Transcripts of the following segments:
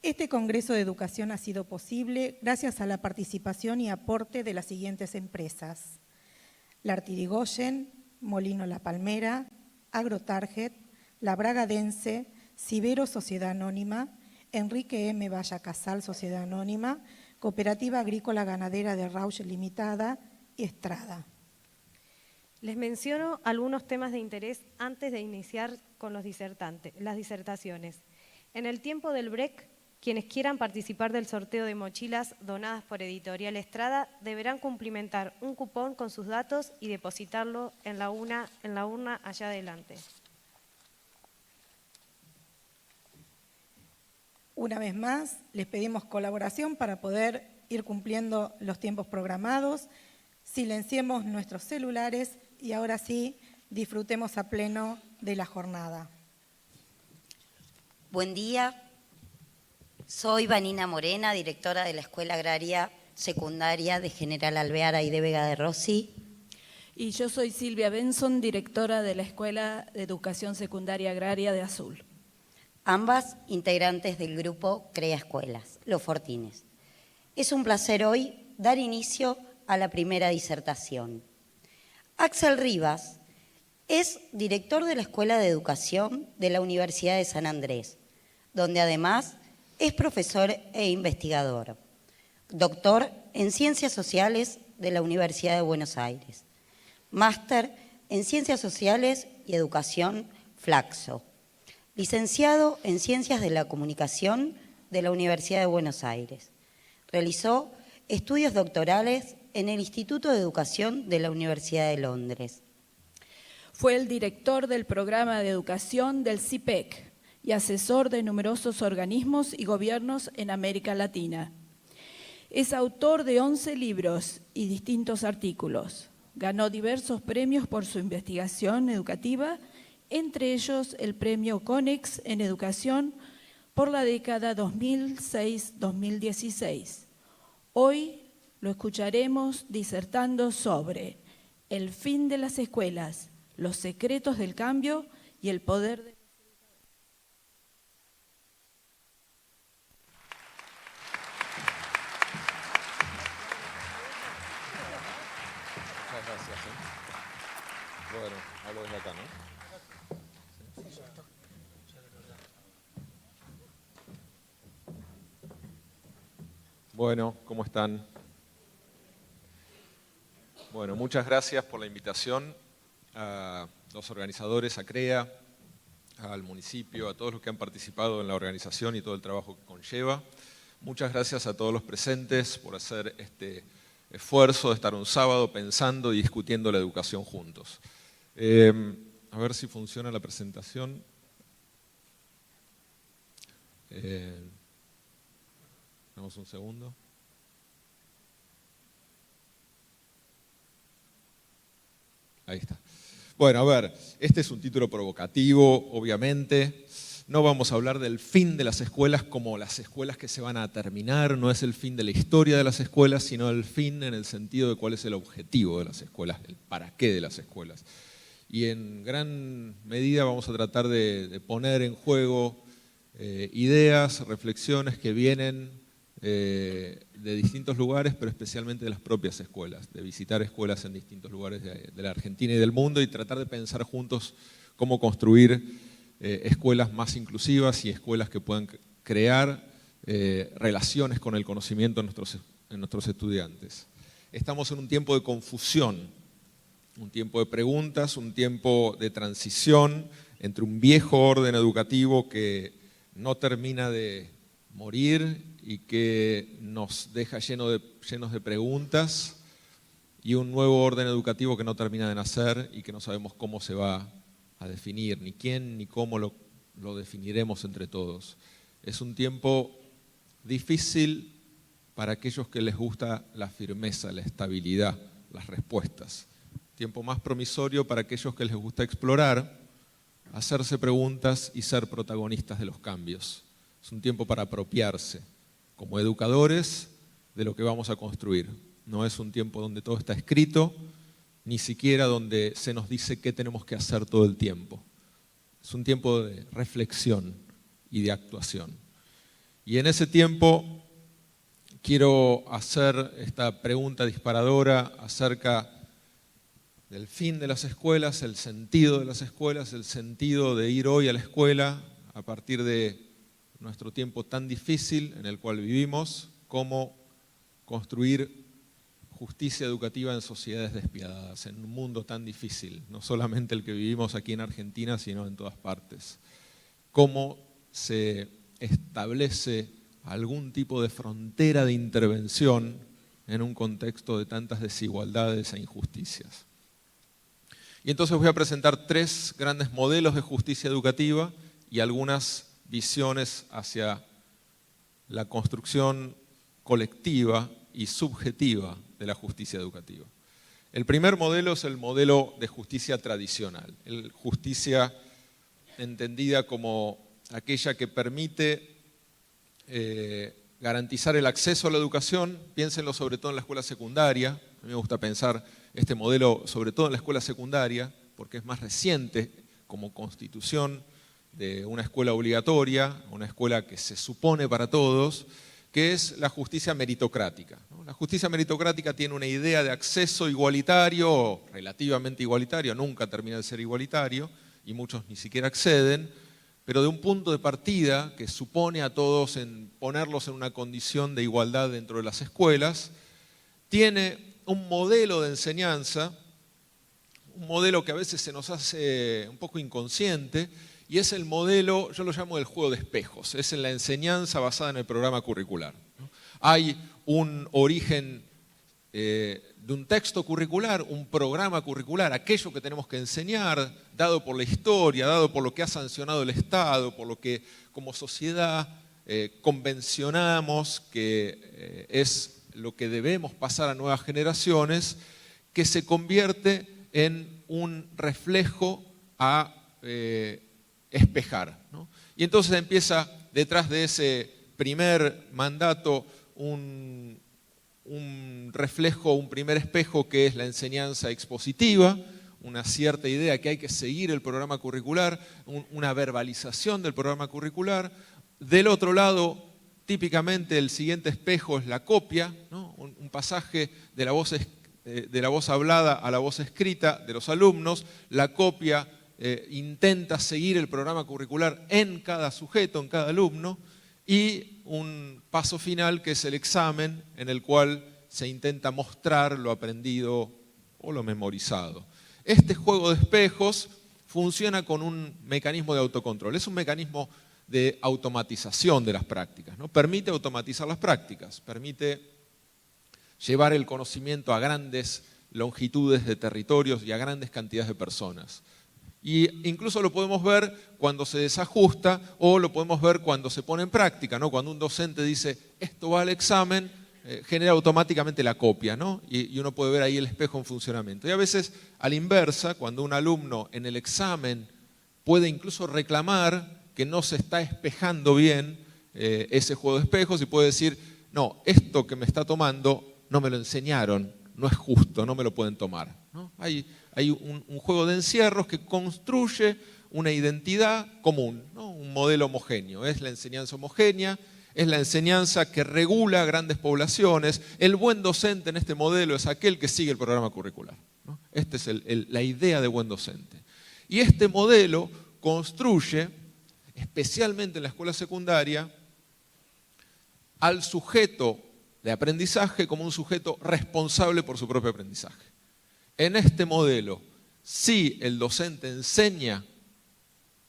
Este Congreso de Educación ha sido posible gracias a la participación y aporte de las siguientes empresas: Lartirigoyen, Molino La Palmera, Agrotarget, La Bragadense, Cibero Sociedad Anónima, Enrique M. Valla Casal Sociedad Anónima, Cooperativa Agrícola Ganadera de Rauch Limitada y Estrada. Les menciono algunos temas de interés antes de iniciar con las disertaciones. En el tiempo del break, quienes quieran participar del sorteo de mochilas donadas por Editorial Estrada deberán cumplimentar un cupón con sus datos y depositarlo en la urna allá adelante. Una vez más, les pedimos colaboración para poder ir cumpliendo los tiempos programados. Silenciemos nuestros celulares y ahora sí, disfrutemos a pleno de la jornada. Buen día. Soy Vanina Morena, directora de la Escuela Agraria Secundaria de General Alvear y de Vega de Rossi. Y yo soy Silvia Benson, directora de la Escuela de Educación Secundaria Agraria de Azul. Ambas integrantes del grupo Crea Escuelas, Los Fortines. Es un placer hoy dar inicio a la primera disertación. Axel Rivas es director de la Escuela de Educación de la Universidad de San Andrés, donde además es profesor e investigador, doctor en Ciencias Sociales de la Universidad de Buenos Aires, máster en Ciencias Sociales y Educación Flaxo, licenciado en Ciencias de la Comunicación de la Universidad de Buenos Aires. Realizó estudios doctorales en el Instituto de Educación de la Universidad de Londres. Fue el director del programa de educación del CIPEC y asesor de numerosos organismos y gobiernos en América Latina. Es autor de 11 libros y distintos artículos. Ganó diversos premios por su investigación educativa, entre ellos el premio CONEX en educación por la década 2006-2016. Hoy lo escucharemos disertando sobre el fin de las escuelas, los secretos del cambio y el poder de... Muchas gracias. Bueno, hablo desde acá, ¿no? Bueno, ¿cómo están? Bueno, muchas gracias por la invitación a los organizadores, a CREA, al municipio, a todos los que han participado en la organización y todo el trabajo que conlleva. Muchas gracias a todos los presentes por hacer este esfuerzo de estar un sábado pensando y discutiendo la educación juntos. A ver si funciona la presentación. Damos un segundo. Ahí está. Bueno, a ver, este es un título provocativo, obviamente. No vamos a hablar del fin de las escuelas como las escuelas que se van a terminar, no es el fin de la historia de las escuelas, sino el fin en el sentido de cuál es el objetivo de las escuelas, el para qué de las escuelas. Y en gran medida vamos a tratar de poner en juego ideas, reflexiones que vienen de distintos lugares, pero especialmente de las propias escuelas, de visitar escuelas en distintos lugares de la Argentina y del mundo y tratar de pensar juntos cómo construir escuelas más inclusivas y escuelas que puedan crear relaciones con el conocimiento en nuestros estudiantes. Estamos en un tiempo de confusión, un tiempo de preguntas, un tiempo de transición entre un viejo orden educativo que no termina de morir y que nos deja llenos de preguntas, y un nuevo orden educativo que no termina de nacer y que no sabemos cómo se va a definir, ni quién ni cómo lo definiremos entre todos. Es un tiempo difícil para aquellos que les gusta la firmeza, la estabilidad, las respuestas. Tiempo más promisorio para aquellos que les gusta explorar, hacerse preguntas y ser protagonistas de los cambios. Es un tiempo para apropiarse como educadores de lo que vamos a construir. No es un tiempo donde todo está escrito, ni siquiera donde se nos dice qué tenemos que hacer todo el tiempo. Es un tiempo de reflexión y de actuación. Y en ese tiempo quiero hacer esta pregunta disparadora acerca del fin de las escuelas, el sentido de las escuelas, el sentido de ir hoy a la escuela a partir de nuestro tiempo tan difícil en el cual vivimos, cómo construir justicia educativa en sociedades despiadadas, en un mundo tan difícil, no solamente el que vivimos aquí en Argentina, sino en todas partes. Cómo se establece algún tipo de frontera de intervención en un contexto de tantas desigualdades e injusticias. Y entonces voy a presentar 3 grandes modelos de justicia educativa y algunas visiones hacia la construcción colectiva y subjetiva de la justicia educativa. El primer modelo es el modelo de justicia tradicional, justicia entendida como aquella que permite garantizar el acceso a la educación. Piénsenlo sobre todo en la escuela secundaria. A mí me gusta pensar este modelo sobre todo en la escuela secundaria, porque es más reciente como constitución de una escuela obligatoria, una escuela que se supone para todos, que es la justicia meritocrática. La justicia meritocrática tiene una idea de acceso igualitario, relativamente igualitario, nunca termina de ser igualitario, y muchos ni siquiera acceden, pero de un punto de partida que supone a todos ponerlos en una condición de igualdad dentro de las escuelas, tiene un modelo de enseñanza, un modelo que a veces se nos hace un poco inconsciente, y es el modelo, yo lo llamo el juego de espejos, es en la enseñanza basada en el programa curricular. Hay un origen de un texto curricular, un programa curricular, aquello que tenemos que enseñar, dado por la historia, dado por lo que ha sancionado el Estado, por lo que como sociedad convencionamos que es lo que debemos pasar a nuevas generaciones, que se convierte en un reflejo a espejar, ¿no? Y entonces empieza detrás de ese primer mandato un reflejo, un primer espejo que es la enseñanza expositiva, una cierta idea que hay que seguir el programa curricular, una verbalización del programa curricular. Del otro lado, típicamente el siguiente espejo es la copia, ¿no? Un pasaje de la voz hablada a la voz escrita de los alumnos. La copia intenta seguir el programa curricular en cada sujeto, en cada alumno, y un paso final que es el examen, en el cual se intenta mostrar lo aprendido o lo memorizado. Este juego de espejos funciona con un mecanismo de autocontrol, es un mecanismo de automatización de las prácticas, ¿no? Permite automatizar las prácticas, permite llevar el conocimiento a grandes longitudes de territorios y a grandes cantidades de personas. Y incluso lo podemos ver cuando se desajusta o lo podemos ver cuando se pone en práctica, ¿no? Cuando un docente dice, esto va al examen, genera automáticamente la copia, ¿no? Y uno puede ver ahí el espejo en funcionamiento. Y a veces, a la inversa, cuando un alumno en el examen puede incluso reclamar que no se está espejando bien ese juego de espejos y puede decir, no, esto que me está tomando no me lo enseñaron, no es justo, no me lo pueden tomar, ¿no? Hay un juego de encierros que construye una identidad común, ¿no? Un modelo homogéneo. Es la enseñanza homogénea, es la enseñanza que regula grandes poblaciones. El buen docente en este modelo es aquel que sigue el programa curricular, ¿no? Esta es la idea de buen docente. Y este modelo construye, especialmente en la escuela secundaria, al sujeto de aprendizaje como un sujeto responsable por su propio aprendizaje. En este modelo, si el docente enseña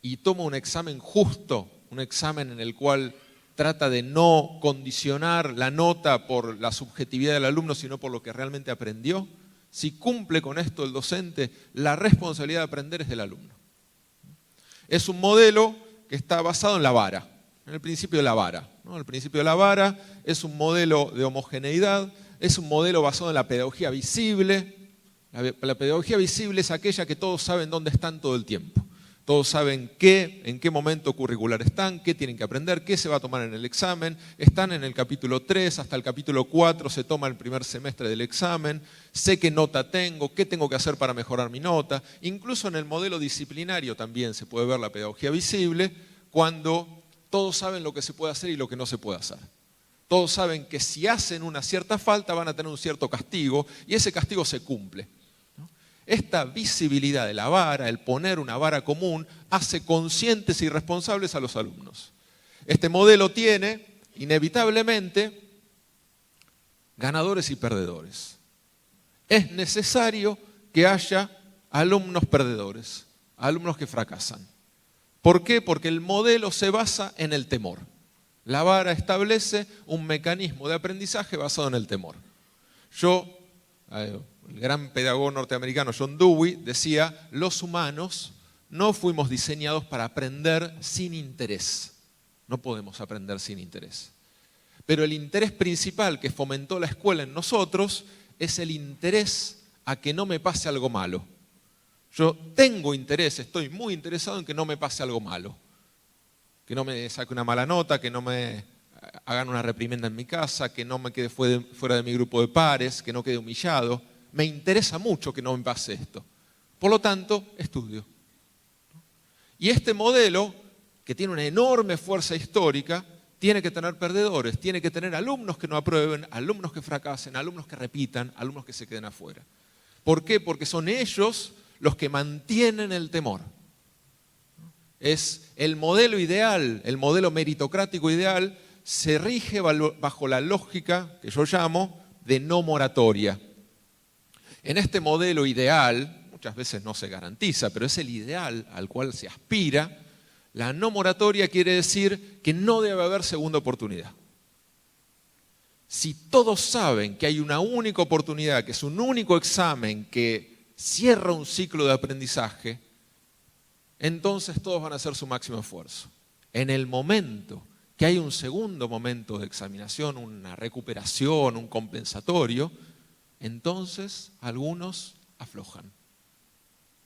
y toma un examen justo, un examen en el cual trata de no condicionar la nota por la subjetividad del alumno, sino por lo que realmente aprendió, si cumple con esto el docente, la responsabilidad de aprender es del alumno. Es un modelo que está basado en la vara, en el principio de la vara, ¿no? El principio de la vara es un modelo de homogeneidad, es un modelo basado en la pedagogía visible. La pedagogía visible es aquella que todos saben dónde están todo el tiempo. Todos saben en qué momento curricular están, qué tienen que aprender, qué se va a tomar en el examen. Están en el capítulo 3, hasta el capítulo 4 se toma el primer semestre del examen. Sé qué nota tengo, qué tengo que hacer para mejorar mi nota. Incluso en el modelo disciplinario también se puede ver la pedagogía visible cuando Todos saben lo que se puede hacer y lo que no se puede hacer. Todos saben que si hacen una cierta falta van a tener un cierto castigo y ese castigo se cumple. Esta visibilidad de la vara, el poner una vara común, hace conscientes y responsables a los alumnos. Este modelo tiene, inevitablemente, ganadores y perdedores. Es necesario que haya alumnos perdedores, alumnos que fracasan. ¿Por qué? Porque el modelo se basa en el temor. La vara establece un mecanismo de aprendizaje basado en el temor. El gran pedagogo norteamericano John Dewey decía, los humanos no fuimos diseñados para aprender sin interés. No podemos aprender sin interés. Pero el interés principal que fomentó la escuela en nosotros es el interés a que no me pase algo malo. Yo tengo interés, estoy muy interesado en que no me pase algo malo. Que no me saque una mala nota, que no me hagan una reprimenda en mi casa, que no me quede fuera de mi grupo de pares, que no quede humillado. Me interesa mucho que no me pase esto. Por lo tanto, estudio. Y este modelo, que tiene una enorme fuerza histórica, tiene que tener perdedores, tiene que tener alumnos que no aprueben, alumnos que fracasen, alumnos que repitan, alumnos que se queden afuera. ¿Por qué? Porque son ellos los que mantienen el temor. Es el modelo ideal, el modelo meritocrático ideal, se rige bajo la lógica que yo llamo de no moratoria. En este modelo ideal, muchas veces no se garantiza, pero es el ideal al cual se aspira, la no moratoria quiere decir que no debe haber segunda oportunidad. Si todos saben que hay una única oportunidad, que es un único examen que cierra un ciclo de aprendizaje, entonces todos van a hacer su máximo esfuerzo. En el momento que hay un segundo momento de examinación, una recuperación, un compensatorio, entonces algunos aflojan.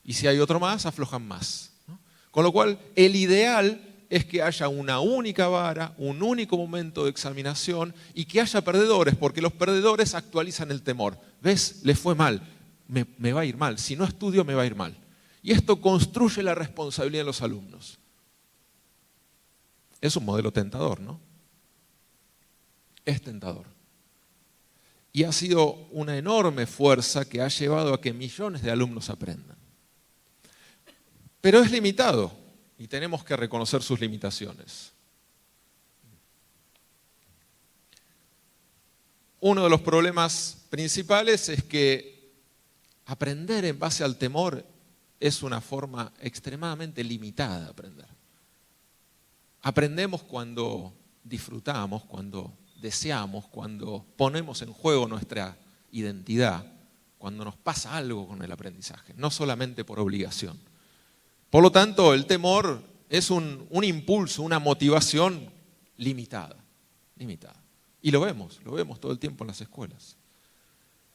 Y si hay otro más, aflojan más, ¿no? Con lo cual, el ideal es que haya una única vara, un único momento de examinación y que haya perdedores, porque los perdedores actualizan el temor. ¿Ves? Les fue mal, me va a ir mal. Si no estudio, me va a ir mal. Y esto construye la responsabilidad de los alumnos. Es un modelo tentador, ¿no? Es tentador. Y ha sido una enorme fuerza que ha llevado a que millones de alumnos aprendan. Pero es limitado y tenemos que reconocer sus limitaciones. Uno de los problemas principales es que aprender en base al temor es una forma extremadamente limitada de aprender. Aprendemos cuando disfrutamos, cuando deseamos, cuando ponemos en juego nuestra identidad, cuando nos pasa algo con el aprendizaje, no solamente por obligación. Por lo tanto, el temor es un impulso, una motivación limitada. Y lo vemos todo el tiempo en las escuelas.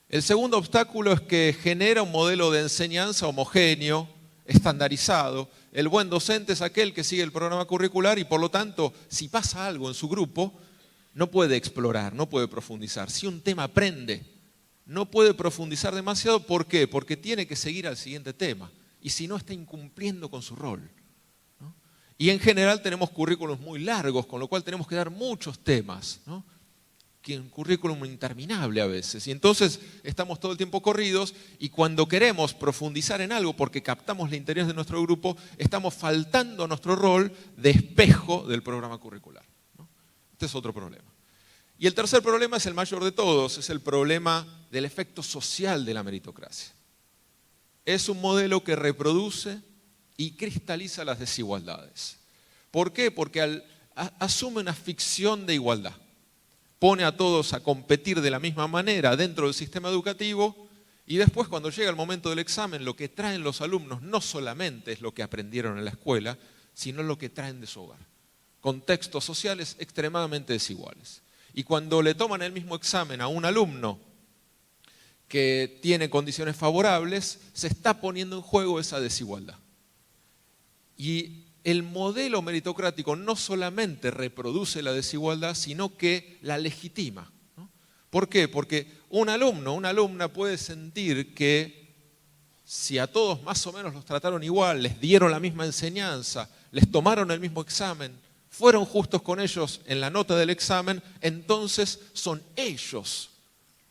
El segundo obstáculo es que genera un modelo de enseñanza homogéneo, estandarizado. El buen docente es aquel que sigue el programa curricular y por lo tanto, si pasa algo en su grupo, no puede explorar, no puede profundizar. Si un tema aprende, no puede profundizar demasiado. ¿Por qué? Porque tiene que seguir al siguiente tema. Y si no, está incumpliendo con su rol, ¿no? Y en general tenemos currículos muy largos, con lo cual tenemos que dar muchos temas, ¿no? Que un currículum interminable a veces. Y entonces estamos todo el tiempo corridos y cuando queremos profundizar en algo porque captamos el interés de nuestro grupo, estamos faltando a nuestro rol de espejo del programa curricular, ¿no? Este es otro problema. Y el tercer problema es el mayor de todos, es el problema del efecto social de la meritocracia. Es un modelo que reproduce y cristaliza las desigualdades. ¿Por qué? Porque asume una ficción de igualdad. Pone a todos a competir de la misma manera dentro del sistema educativo y después cuando llega el momento del examen lo que traen los alumnos no solamente es lo que aprendieron en la escuela, sino lo que traen de su hogar. Contextos sociales extremadamente desiguales. Y cuando le toman el mismo examen a un alumno que tiene condiciones favorables, se está poniendo en juego esa desigualdad. Y el modelo meritocrático no solamente reproduce la desigualdad, sino que la legitima, ¿no? ¿Por qué? Porque un alumno, una alumna puede sentir que si a todos más o menos los trataron igual, les dieron la misma enseñanza, les tomaron el mismo examen, fueron justos con ellos en la nota del examen, entonces son ellos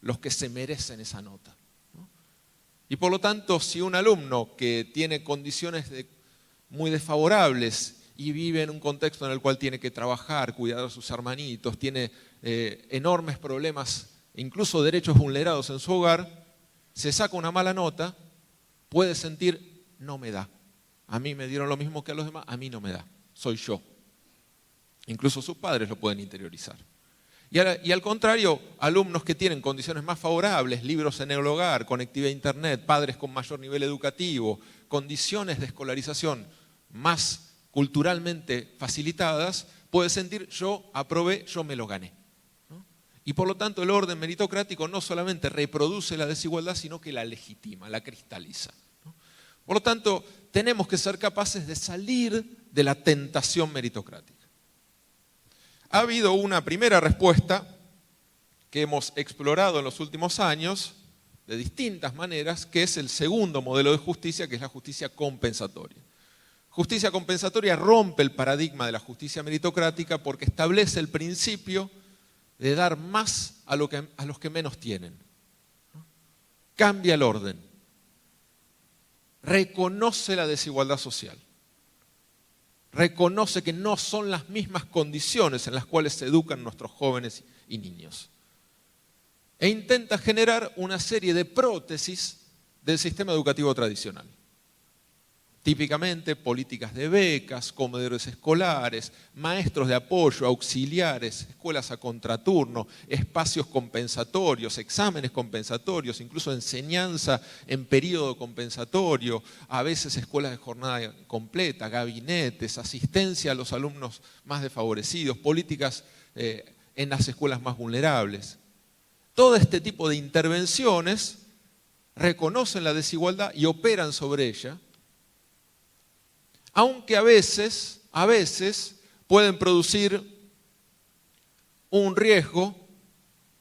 los que se merecen esa nota. Y por lo tanto, si un alumno que tiene condiciones muy desfavorables y vive en un contexto en el cual tiene que trabajar, cuidar a sus hermanitos, tiene enormes problemas, incluso derechos vulnerados en su hogar, se saca una mala nota, puede sentir, no me da. A mí me dieron lo mismo que a los demás, a mí no me da, soy yo. Incluso sus padres lo pueden interiorizar. Y al contrario, alumnos que tienen condiciones más favorables, libros en el hogar, conectividad a internet, padres con mayor nivel educativo, condiciones de escolarización más culturalmente facilitadas, puede sentir, yo aprobé, yo me lo gané. Y por lo tanto el orden meritocrático no solamente reproduce la desigualdad, sino que la legitima, la cristaliza. Por lo tanto, tenemos que ser capaces de salir de la tentación meritocrática. Ha habido una primera respuesta que hemos explorado en los últimos años de distintas maneras, que es el segundo modelo de justicia, que es la justicia compensatoria. Justicia compensatoria rompe el paradigma de la justicia meritocrática porque establece el principio de dar más a los que menos tienen. Cambia el orden. Reconoce la desigualdad social. Reconoce que no son las mismas condiciones en las cuales se educan nuestros jóvenes y niños. E intenta generar una serie de prótesis del sistema educativo tradicional. Típicamente políticas de becas, comedores escolares, maestros de apoyo, auxiliares, escuelas a contraturno, espacios compensatorios, exámenes compensatorios, incluso enseñanza en periodo compensatorio, a veces escuelas de jornada completa, gabinetes, asistencia a los alumnos más desfavorecidos, políticas en las escuelas más vulnerables. Todo este tipo de intervenciones reconocen la desigualdad y operan sobre ella, aunque a veces pueden producir un riesgo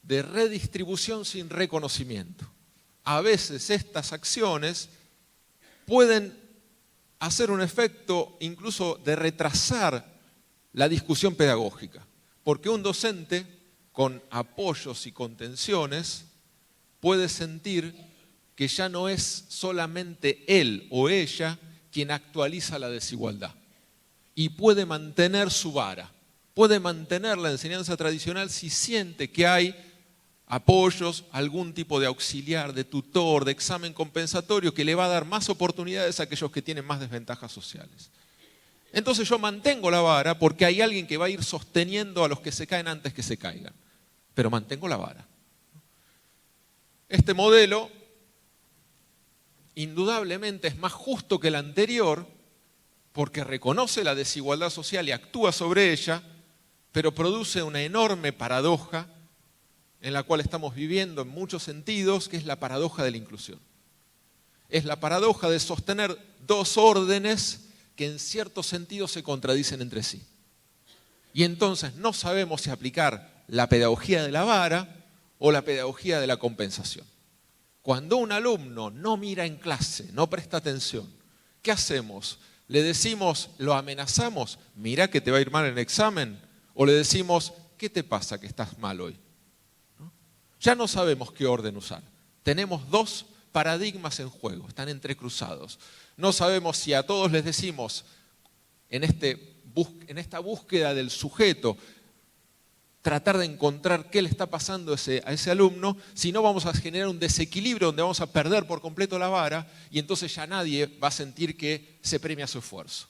de redistribución sin reconocimiento. A veces estas acciones pueden hacer un efecto incluso de retrasar la discusión pedagógica, porque un docente con apoyos y contenciones puede sentir que ya no es solamente él o ella quien actualiza la desigualdad y puede mantener su vara, puede mantener la enseñanza tradicional si siente que hay apoyos, algún tipo de auxiliar, de tutor, de examen compensatorio que le va a dar más oportunidades a aquellos que tienen más desventajas sociales. Entonces yo mantengo la vara porque hay alguien que va a ir sosteniendo a los que se caen antes que se caigan, pero mantengo la vara. Este modelo indudablemente es más justo que el anterior porque reconoce la desigualdad social y actúa sobre ella, pero produce una enorme paradoja en la cual estamos viviendo en muchos sentidos, que es la paradoja de la inclusión. Es la paradoja de sostener dos órdenes que en ciertos sentidos se contradicen entre sí. Y entonces no sabemos si aplicar la pedagogía de la vara o la pedagogía de la compensación. Cuando un alumno no mira en clase, no presta atención, ¿qué hacemos? ¿Le decimos, lo amenazamos, mira que te va a ir mal en el examen? ¿O le decimos, qué te pasa que estás mal hoy? Ya no sabemos qué orden usar. Tenemos dos paradigmas en juego, están entrecruzados. No sabemos si a todos les decimos, en esta búsqueda del sujeto, tratar de encontrar qué le está pasando a ese alumno, si no vamos a generar un desequilibrio donde vamos a perder por completo la vara y entonces ya nadie va a sentir que se premia su esfuerzo.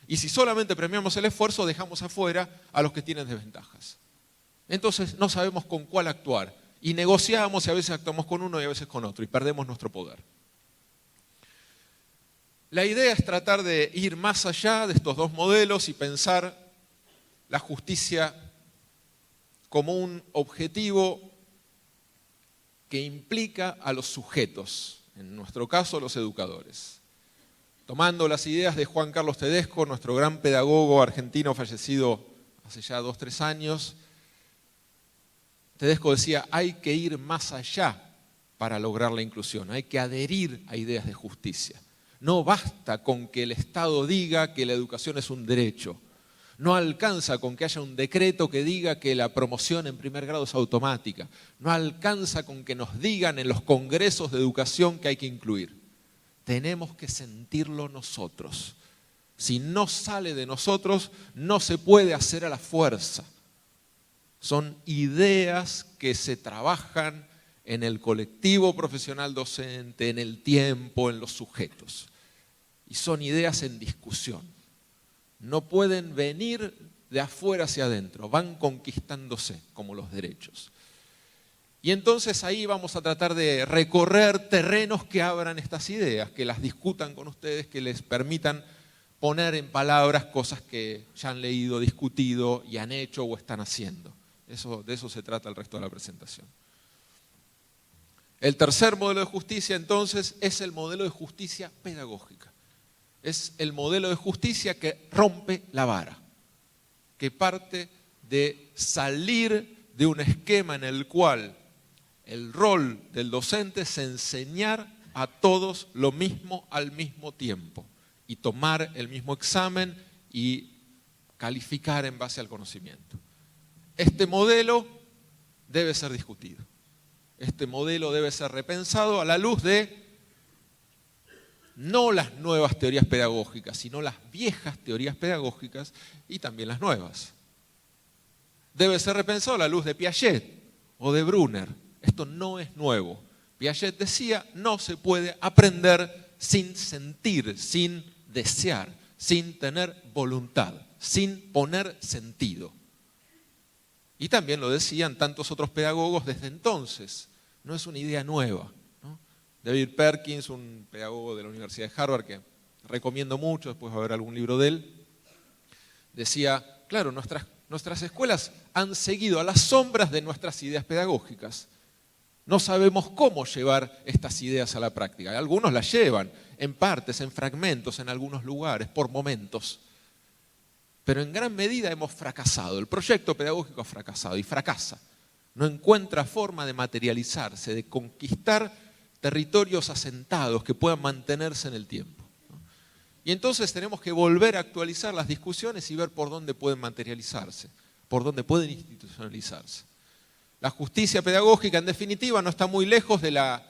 Y si solamente premiamos el esfuerzo, dejamos afuera a los que tienen desventajas. Entonces no sabemos con cuál actuar y negociamos y a veces actuamos con uno y a veces con otro y perdemos nuestro poder. La idea es tratar de ir más allá de estos dos modelos y pensar la justicia como un objetivo que implica a los sujetos, en nuestro caso los educadores. Tomando las ideas de Juan Carlos Tedesco, nuestro gran pedagogo argentino fallecido hace ya 2 o 3 años, Tedesco decía, hay que ir más allá para lograr la inclusión, hay que adherir a ideas de justicia. No basta con que el Estado diga que la educación es un derecho. No alcanza con que haya un decreto que diga que la promoción en primer grado es automática. No alcanza con que nos digan en los congresos de educación que hay que incluir. Tenemos que sentirlo nosotros. Si no sale de nosotros, no se puede hacer a la fuerza. Son ideas que se trabajan en el colectivo profesional docente, en el tiempo, en los sujetos. Y son ideas en discusión. No pueden venir de afuera hacia adentro, van conquistándose como los derechos. Y entonces ahí vamos a tratar de recorrer terrenos que abran estas ideas, que las discutan con ustedes, que les permitan poner en palabras cosas que ya han leído, discutido y han hecho o están haciendo. De eso se trata el resto de la presentación. El tercer modelo de justicia entonces es el modelo de justicia pedagógica. Es el modelo de justicia que rompe la vara, que parte de salir de un esquema en el cual el rol del docente es enseñar a todos lo mismo al mismo tiempo y tomar el mismo examen y calificar en base al conocimiento. Este modelo debe ser discutido. Este modelo debe ser repensado a la luz de no las nuevas teorías pedagógicas, sino las viejas teorías pedagógicas y también las nuevas. Debe ser repensado a la luz de Piaget o de Brunner. Esto no es nuevo. Piaget decía, no se puede aprender sin sentir, sin desear, sin tener voluntad, sin poner sentido. Y también lo decían tantos otros pedagogos desde entonces. No es una idea nueva. David Perkins, un pedagogo de la Universidad de Harvard que recomiendo mucho, después va a haber algún libro de él, decía, claro, nuestras escuelas han seguido a las sombras de nuestras ideas pedagógicas. No sabemos cómo llevar estas ideas a la práctica. Algunos las llevan en partes, en fragmentos, en algunos lugares, por momentos. Pero en gran medida hemos fracasado. El proyecto pedagógico ha fracasado y fracasa. No encuentra forma de materializarse, de conquistar territorios asentados que puedan mantenerse en el tiempo. Y entonces tenemos que volver a actualizar las discusiones y ver por dónde pueden materializarse, por dónde pueden institucionalizarse. La justicia pedagógica, en definitiva, no está muy lejos de la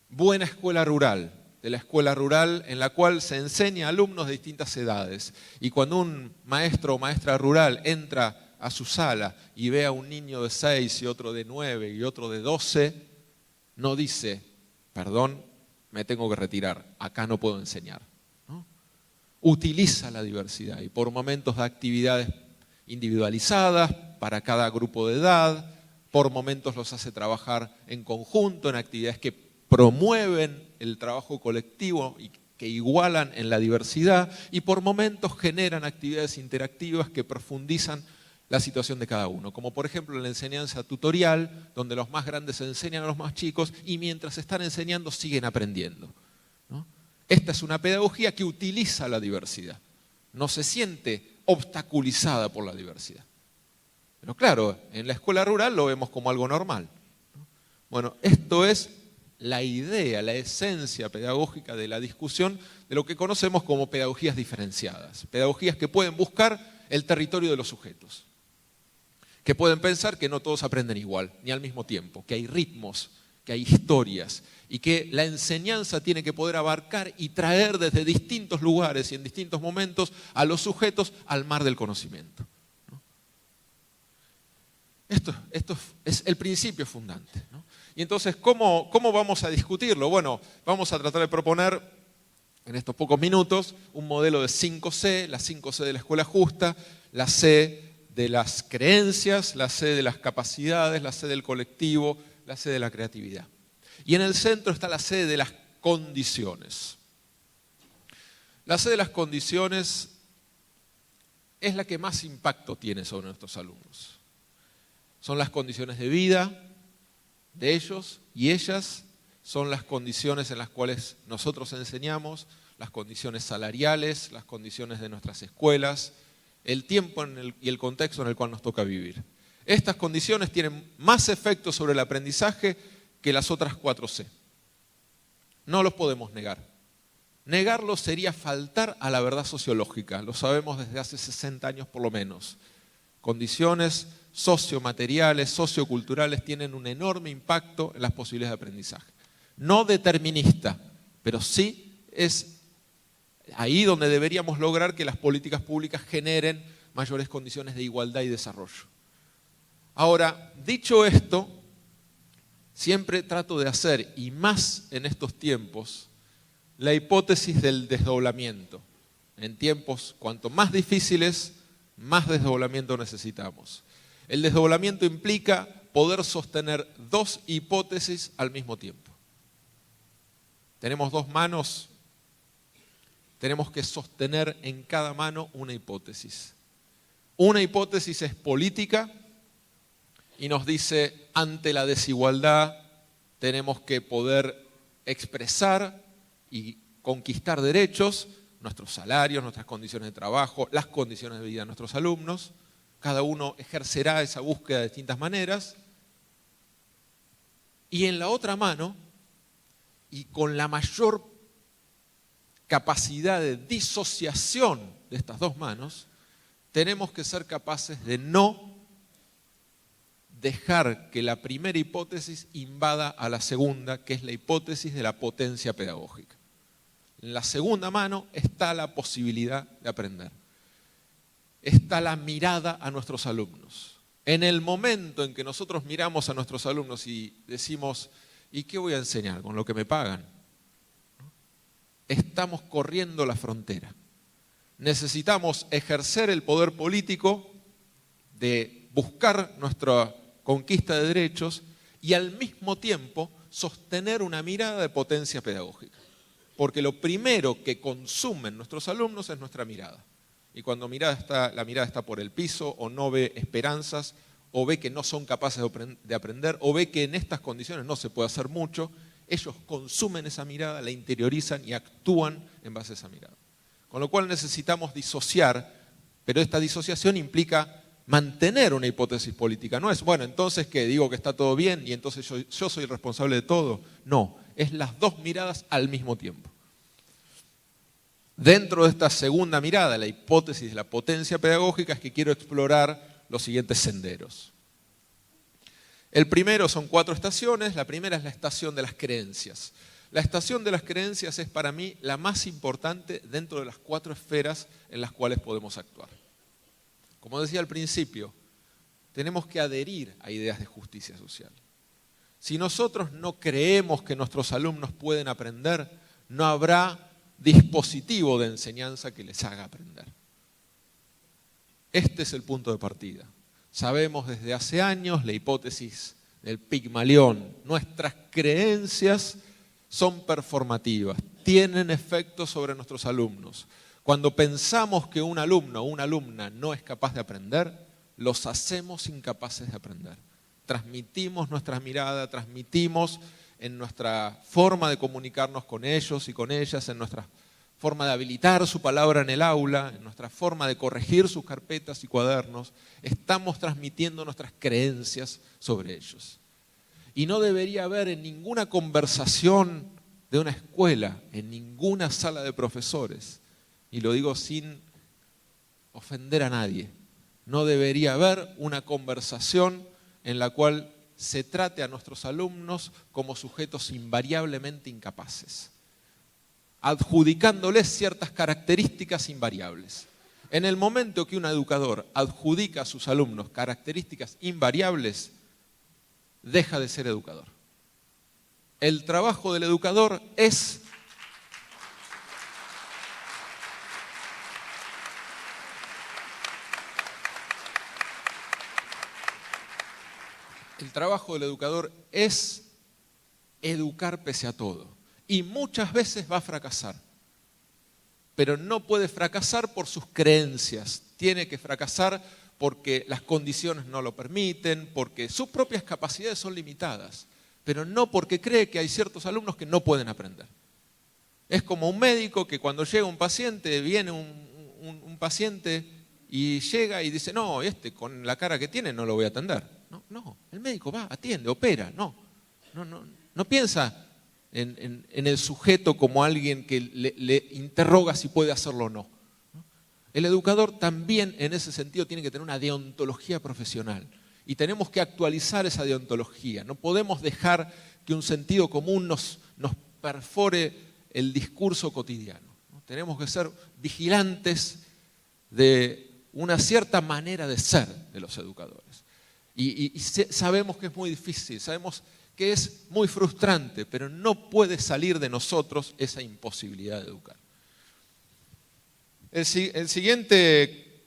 buena escuela rural, de la escuela rural en la cual se enseña a alumnos de distintas edades. Y cuando un maestro o maestra rural entra a su sala y ve a un niño de 6 y otro de 9 y otro de 12, no dice, perdón, me tengo que retirar, acá no puedo enseñar. ¿No? Utiliza la diversidad y por momentos da actividades individualizadas para cada grupo de edad, por momentos los hace trabajar en conjunto, en actividades que promueven el trabajo colectivo y que igualan en la diversidad, y por momentos generan actividades interactivas que profundizan la situación de cada uno, como por ejemplo la enseñanza tutorial, donde los más grandes enseñan a los más chicos y mientras están enseñando siguen aprendiendo. ¿No? Esta es una pedagogía que utiliza la diversidad, no se siente obstaculizada por la diversidad. Pero claro, en la escuela rural lo vemos como algo normal. ¿No? Bueno, esto es la idea, la esencia pedagógica de la discusión de lo que conocemos como pedagogías diferenciadas, pedagogías que pueden buscar el territorio de los sujetos, que pueden pensar que no todos aprenden igual, ni al mismo tiempo, que hay ritmos, que hay historias y que la enseñanza tiene que poder abarcar y traer desde distintos lugares y en distintos momentos a los sujetos al mar del conocimiento. ¿No? Esto es el principio fundante. ¿No? Y entonces, ¿cómo vamos a discutirlo? Bueno, vamos a tratar de proponer en estos pocos minutos un modelo de 5C, la 5C de la escuela justa, la C de las creencias, la C de las capacidades, la C del colectivo, la C de la creatividad. Y en el centro está la C de las condiciones. La C de las condiciones es la que más impacto tiene sobre nuestros alumnos. Son las condiciones de vida de ellos y ellas, son las condiciones en las cuales nosotros enseñamos, las condiciones salariales, las condiciones de nuestras escuelas, el tiempo y el contexto en el cual nos toca vivir. Estas condiciones tienen más efecto sobre el aprendizaje que las otras 4C. No los podemos negar. Negarlo sería faltar a la verdad sociológica, lo sabemos desde hace 60 años por lo menos. Condiciones sociomateriales, socioculturales tienen un enorme impacto en las posibilidades de aprendizaje. No determinista, pero sí es ahí donde deberíamos lograr que las políticas públicas generen mayores condiciones de igualdad y desarrollo. Ahora, dicho esto, siempre trato de hacer, y más en estos tiempos, la hipótesis del desdoblamiento. En tiempos cuanto más difíciles, más desdoblamiento necesitamos. El desdoblamiento implica poder sostener dos hipótesis al mismo tiempo. Tenemos dos manos, tenemos que sostener en cada mano una hipótesis. Una hipótesis es política y nos dice, ante la desigualdad tenemos que poder expresar y conquistar derechos, nuestros salarios, nuestras condiciones de trabajo, las condiciones de vida de nuestros alumnos. Cada uno ejercerá esa búsqueda de distintas maneras. Y en la otra mano, y con la mayor capacidad de disociación de estas dos manos, tenemos que ser capaces de no dejar que la primera hipótesis invada a la segunda, que es la hipótesis de la potencia pedagógica. En la segunda mano está la posibilidad de aprender. Está la mirada a nuestros alumnos. En el momento en que nosotros miramos a nuestros alumnos y decimos, ¿y qué voy a enseñar? ¿Con lo que me pagan? Estamos corriendo la frontera. Necesitamos ejercer el poder político de buscar nuestra conquista de derechos y al mismo tiempo sostener una mirada de potencia pedagógica. Porque lo primero que consumen nuestros alumnos es nuestra mirada. Y cuando la mirada está por el piso o no ve esperanzas o ve que no son capaces de aprender o ve que en estas condiciones no se puede hacer mucho, ellos consumen esa mirada, la interiorizan y actúan en base a esa mirada. Con lo cual necesitamos disociar, pero esta disociación implica mantener una hipótesis política. No es, bueno, entonces ¿qué? Digo que está todo bien y entonces yo soy el responsable de todo. No, es las dos miradas al mismo tiempo. Dentro de esta segunda mirada, la hipótesis de la potencia pedagógica, es que quiero explorar los siguientes senderos. El primero son 4 estaciones. La primera es la estación de las creencias. La estación de las creencias es para mí la más importante dentro de las 4 esferas en las cuales podemos actuar. Como decía al principio, tenemos que adherir a ideas de justicia social. Si nosotros no creemos que nuestros alumnos pueden aprender, no habrá dispositivo de enseñanza que les haga aprender. Este es el punto de partida. Sabemos desde hace años la hipótesis del Pigmalión. Nuestras creencias son performativas, tienen efectos sobre nuestros alumnos. Cuando pensamos que un alumno o una alumna no es capaz de aprender, los hacemos incapaces de aprender. Transmitimos nuestra mirada, transmitimos en nuestra forma de comunicarnos con ellos y con ellas, en nuestra forma de habilitar su palabra en el aula, en nuestra forma de corregir sus carpetas y cuadernos, estamos transmitiendo nuestras creencias sobre ellos. Y no debería haber en ninguna conversación de una escuela, en ninguna sala de profesores, y lo digo sin ofender a nadie, no debería haber una conversación en la cual se trate a nuestros alumnos como sujetos invariablemente incapaces, adjudicándoles ciertas características invariables. En el momento que un educador adjudica a sus alumnos características invariables, deja de ser educador. El trabajo del educador es educar pese a todo. Y muchas veces va a fracasar. Pero no puede fracasar por sus creencias. Tiene que fracasar porque las condiciones no lo permiten, porque sus propias capacidades son limitadas. Pero no porque cree que hay ciertos alumnos que no pueden aprender. Es como un médico que cuando llega un paciente, viene un paciente y llega y dice, no, con la cara que tiene no lo voy a atender. No, el médico va, atiende, opera, no piensa, en el sujeto como alguien que le interroga si puede hacerlo o no. El educador también en ese sentido tiene que tener una deontología profesional y tenemos que actualizar esa deontología. No podemos dejar que un sentido común nos perfore el discurso cotidiano. Tenemos que ser vigilantes de una cierta manera de ser de los educadores. Y sabemos que es muy difícil, sabemos que es muy frustrante, pero no puede salir de nosotros esa imposibilidad de educar. El siguiente,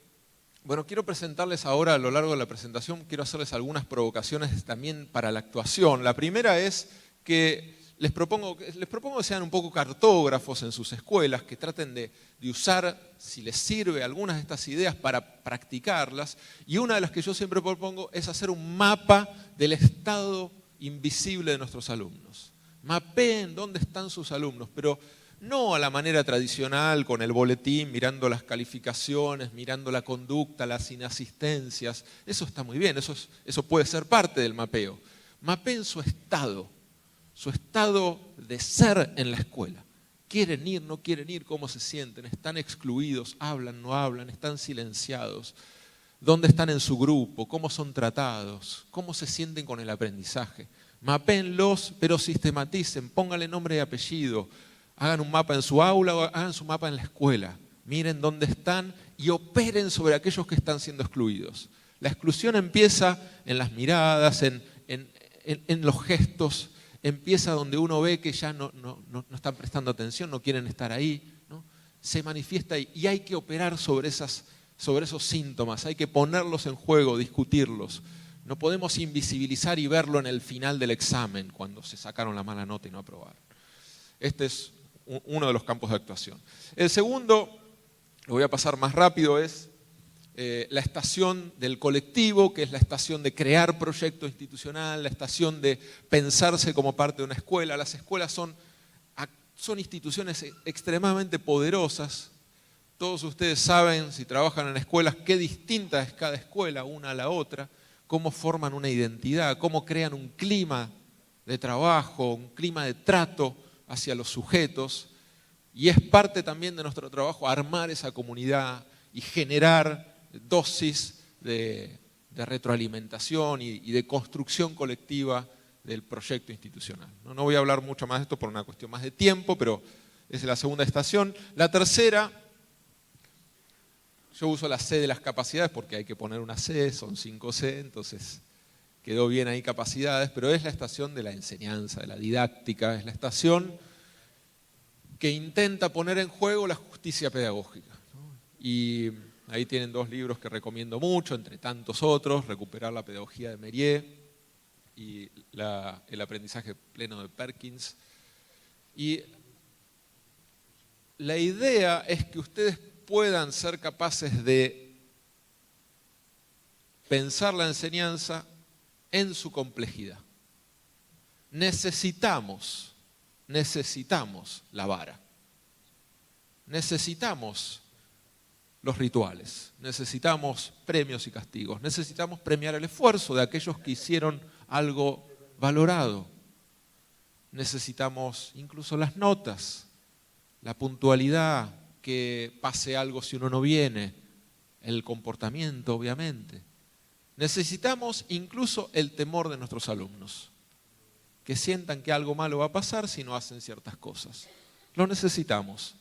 bueno, quiero presentarles ahora a lo largo de la presentación, quiero hacerles algunas provocaciones también para la actuación. La primera es que les propongo que sean un poco cartógrafos en sus escuelas, que traten de usar, si les sirve, algunas de estas ideas para practicarlas. Y una de las que yo siempre propongo es hacer un mapa del estado invisible de nuestros alumnos. Mapeen dónde están sus alumnos, pero no a la manera tradicional, con el boletín, mirando las calificaciones, mirando la conducta, las inasistencias. Eso está muy bien, eso puede ser parte del mapeo. Mapeen su estado de ser en la escuela. ¿Quieren ir, no quieren ir? ¿Cómo se sienten? ¿Están excluidos? ¿Hablan, no hablan? ¿Están silenciados? ¿Dónde están en su grupo? ¿Cómo son tratados? ¿Cómo se sienten con el aprendizaje? Mapéenlos, pero sistematicen, pónganle nombre y apellido. Hagan un mapa en su aula o hagan su mapa en la escuela. Miren dónde están y operen sobre aquellos que están siendo excluidos. La exclusión empieza en las miradas, en los gestos, empieza donde uno ve que ya no están prestando atención, no quieren estar ahí, ¿no? Se manifiesta ahí y hay que operar sobre esos síntomas, hay que ponerlos en juego, discutirlos. No podemos invisibilizar y verlo en el final del examen, cuando se sacaron la mala nota y no aprobaron. Este es uno de los campos de actuación. El segundo, lo voy a pasar más rápido, es la estación del colectivo, que es la estación de crear proyecto institucional, la estación de pensarse como parte de una escuela. Las escuelas son instituciones extremadamente poderosas. Todos ustedes saben, si trabajan en escuelas, qué distinta es cada escuela una a la otra, cómo forman una identidad, cómo crean un clima de trabajo, un clima de trato hacia los sujetos. Y es parte también de nuestro trabajo armar esa comunidad y generar dosis de retroalimentación y de construcción colectiva del proyecto institucional. No voy a hablar mucho más de esto por una cuestión más de tiempo, pero es la segunda estación. La tercera, yo uso la C de las capacidades porque hay que poner una C, son 5 C, entonces quedó bien ahí capacidades, pero es la estación de la enseñanza, de la didáctica, es la estación que intenta poner en juego la justicia pedagógica, ¿no? Y ahí tienen 2 libros que recomiendo mucho, entre tantos otros, Recuperar la pedagogía de Mérieux y El aprendizaje pleno de Perkins. Y la idea es que ustedes puedan ser capaces de pensar la enseñanza en su complejidad. Necesitamos la vara, necesitamos los rituales, necesitamos premios y castigos, necesitamos premiar el esfuerzo de aquellos que hicieron algo valorado, necesitamos incluso las notas, la puntualidad, que pase algo si uno no viene, el comportamiento obviamente. Necesitamos incluso el temor de nuestros alumnos, que sientan que algo malo va a pasar si no hacen ciertas cosas. Lo necesitamos,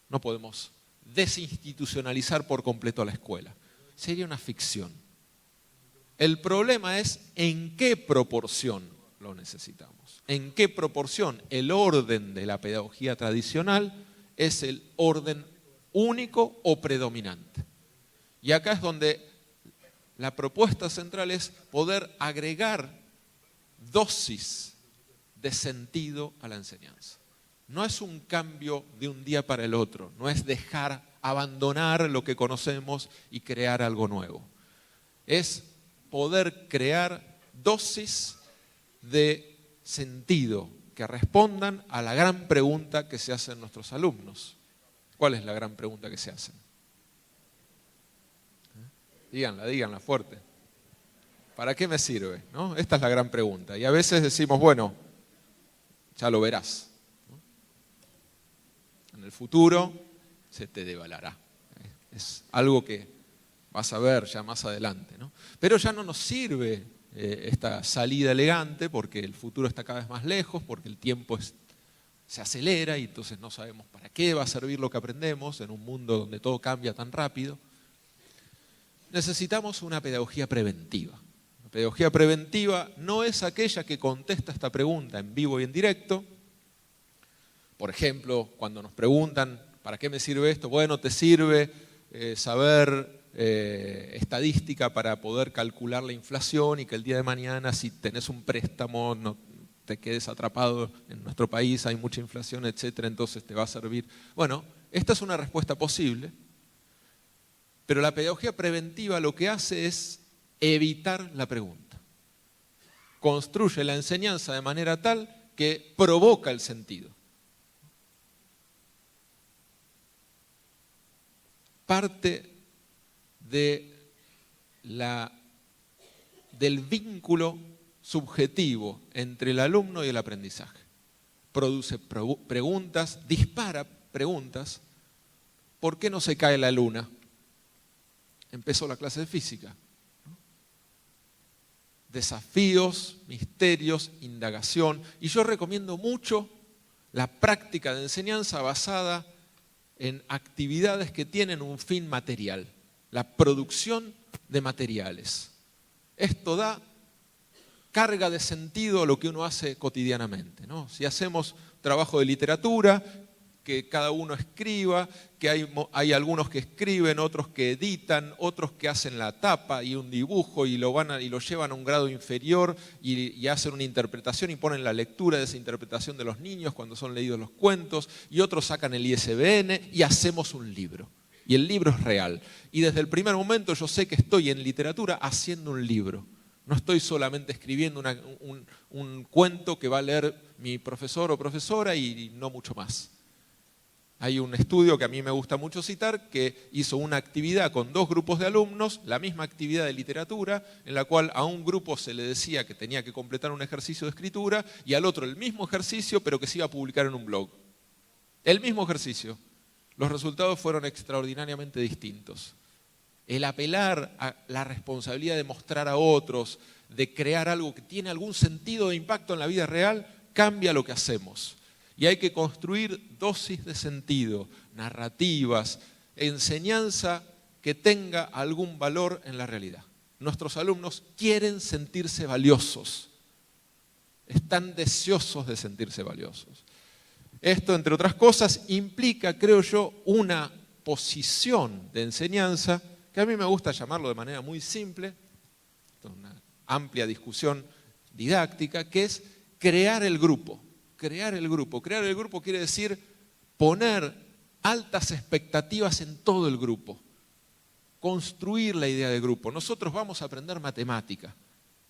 no podemos desinstitucionalizar por completo a la escuela. Sería una ficción. El problema es en qué proporción lo necesitamos. En qué proporción el orden de la pedagogía tradicional es el orden único o predominante. Y acá es donde la propuesta central es poder agregar dosis de sentido a la enseñanza. No es un cambio de un día para el otro, no es abandonar lo que conocemos y crear algo nuevo. Es poder crear dosis de sentido que respondan a la gran pregunta que se hacen nuestros alumnos. ¿Cuál es la gran pregunta que se hacen? Díganla fuerte. ¿Para qué me sirve? ¿No? Esta es la gran pregunta. Y a veces decimos, bueno, ya lo verás. En el futuro se te devalará. Es algo que vas a ver ya más adelante, ¿no? Pero ya no nos sirve esta salida elegante porque el futuro está cada vez más lejos, porque el tiempo se acelera y entonces no sabemos para qué va a servir lo que aprendemos en un mundo donde todo cambia tan rápido. Necesitamos una pedagogía preventiva. La pedagogía preventiva no es aquella que contesta esta pregunta en vivo y en directo. Por ejemplo, cuando nos preguntan, ¿para qué me sirve esto? Bueno, te sirve saber estadística para poder calcular la inflación y que el día de mañana, si tenés un préstamo, no te quedes atrapado en nuestro país, hay mucha inflación, etcétera, entonces te va a servir. Bueno, esta es una respuesta posible. Pero la pedagogía preventiva lo que hace es evitar la pregunta. Construye la enseñanza de manera tal que provoca el sentido. Parte del vínculo subjetivo entre el alumno y el aprendizaje. Produce preguntas, dispara preguntas. ¿Por qué no se cae la luna? Empezó la clase de física. Desafíos, misterios, indagación. Y yo recomiendo mucho la práctica de enseñanza basada en actividades que tienen un fin material, la producción de materiales. Esto da carga de sentido a lo que uno hace cotidianamente, ¿no? Si hacemos trabajo de literatura, que cada uno escriba, que hay algunos que escriben, otros que editan, otros que hacen la tapa y un dibujo y lo llevan a un grado inferior y hacen una interpretación y ponen la lectura de esa interpretación de los niños cuando son leídos los cuentos, y otros sacan el ISBN y hacemos un libro. Y el libro es real. Y desde el primer momento yo sé que estoy en literatura haciendo un libro. No estoy solamente escribiendo un cuento que va a leer mi profesor o profesora y no mucho más. Hay un estudio que a mí me gusta mucho citar que hizo una actividad con 2 grupos de alumnos, la misma actividad de literatura, en la cual a un grupo se le decía que tenía que completar un ejercicio de escritura y al otro el mismo ejercicio, pero que se iba a publicar en un blog. El mismo ejercicio. Los resultados fueron extraordinariamente distintos. El apelar a la responsabilidad de mostrar a otros, de crear algo que tiene algún sentido de impacto en la vida real, cambia lo que hacemos. Y hay que construir dosis de sentido, narrativas, enseñanza que tenga algún valor en la realidad. Nuestros alumnos quieren sentirse valiosos, están deseosos de sentirse valiosos. Esto, entre otras cosas, implica, creo yo, una posición de enseñanza que a mí me gusta llamarlo de manera muy simple, una amplia discusión didáctica, que es crear el grupo. Crear el grupo. Crear el grupo quiere decir poner altas expectativas en todo el grupo. Construir la idea de grupo. Nosotros vamos a aprender matemática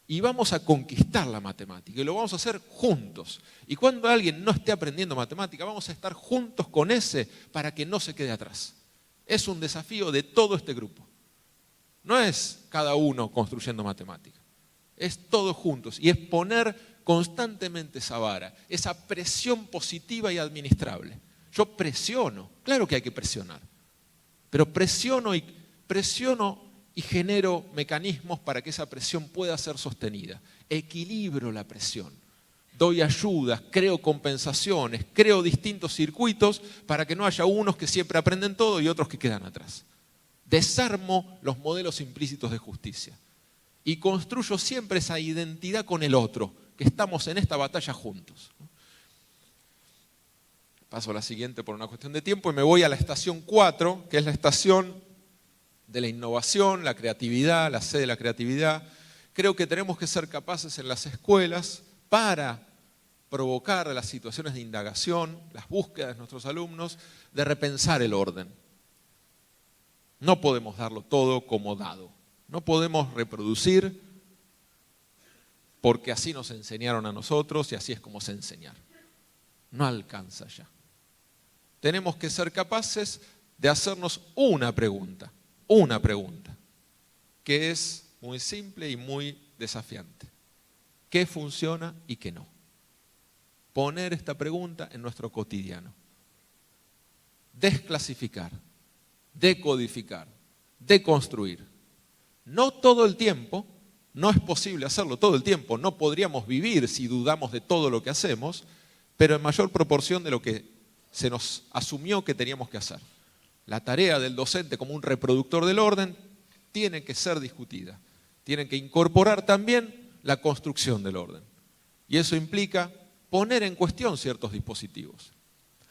y vamos a conquistar la matemática y lo vamos a hacer juntos. Y cuando alguien no esté aprendiendo matemática, vamos a estar juntos con ese para que no se quede atrás. Es un desafío de todo este grupo. No es cada uno construyendo matemática. Es todos juntos y es poner constantemente esa vara, esa presión positiva y administrable. Yo presiono, claro que hay que presionar, pero presiono y genero mecanismos para que esa presión pueda ser sostenida. Equilibro la presión, doy ayudas, creo compensaciones, creo distintos circuitos para que no haya unos que siempre aprenden todo y otros que quedan atrás. Desarmo los modelos implícitos de justicia y construyo siempre esa identidad con el otro, que estamos en esta batalla juntos. Paso a la siguiente por una cuestión de tiempo y me voy a la estación 4, que es la estación de la innovación, la creatividad, la sede de la creatividad. Creo que tenemos que ser capaces en las escuelas para provocar las situaciones de indagación, las búsquedas de nuestros alumnos, de repensar el orden. No podemos darlo todo como dado. No podemos reproducir porque así nos enseñaron a nosotros y así es como se enseñar. No alcanza ya. Tenemos que ser capaces de hacernos una pregunta, que es muy simple y muy desafiante. ¿Qué funciona y qué no? Poner esta pregunta en nuestro cotidiano. desclasificar, decodificar, deconstruir. No todo el tiempo, no es posible hacerlo todo el tiempo, no podríamos vivir si dudamos de todo lo que hacemos, pero en mayor proporción de lo que se nos asumió que teníamos que hacer. La tarea del docente como un reproductor del orden tiene que ser discutida, tiene que incorporar también la construcción del orden. Y eso implica poner en cuestión ciertos dispositivos.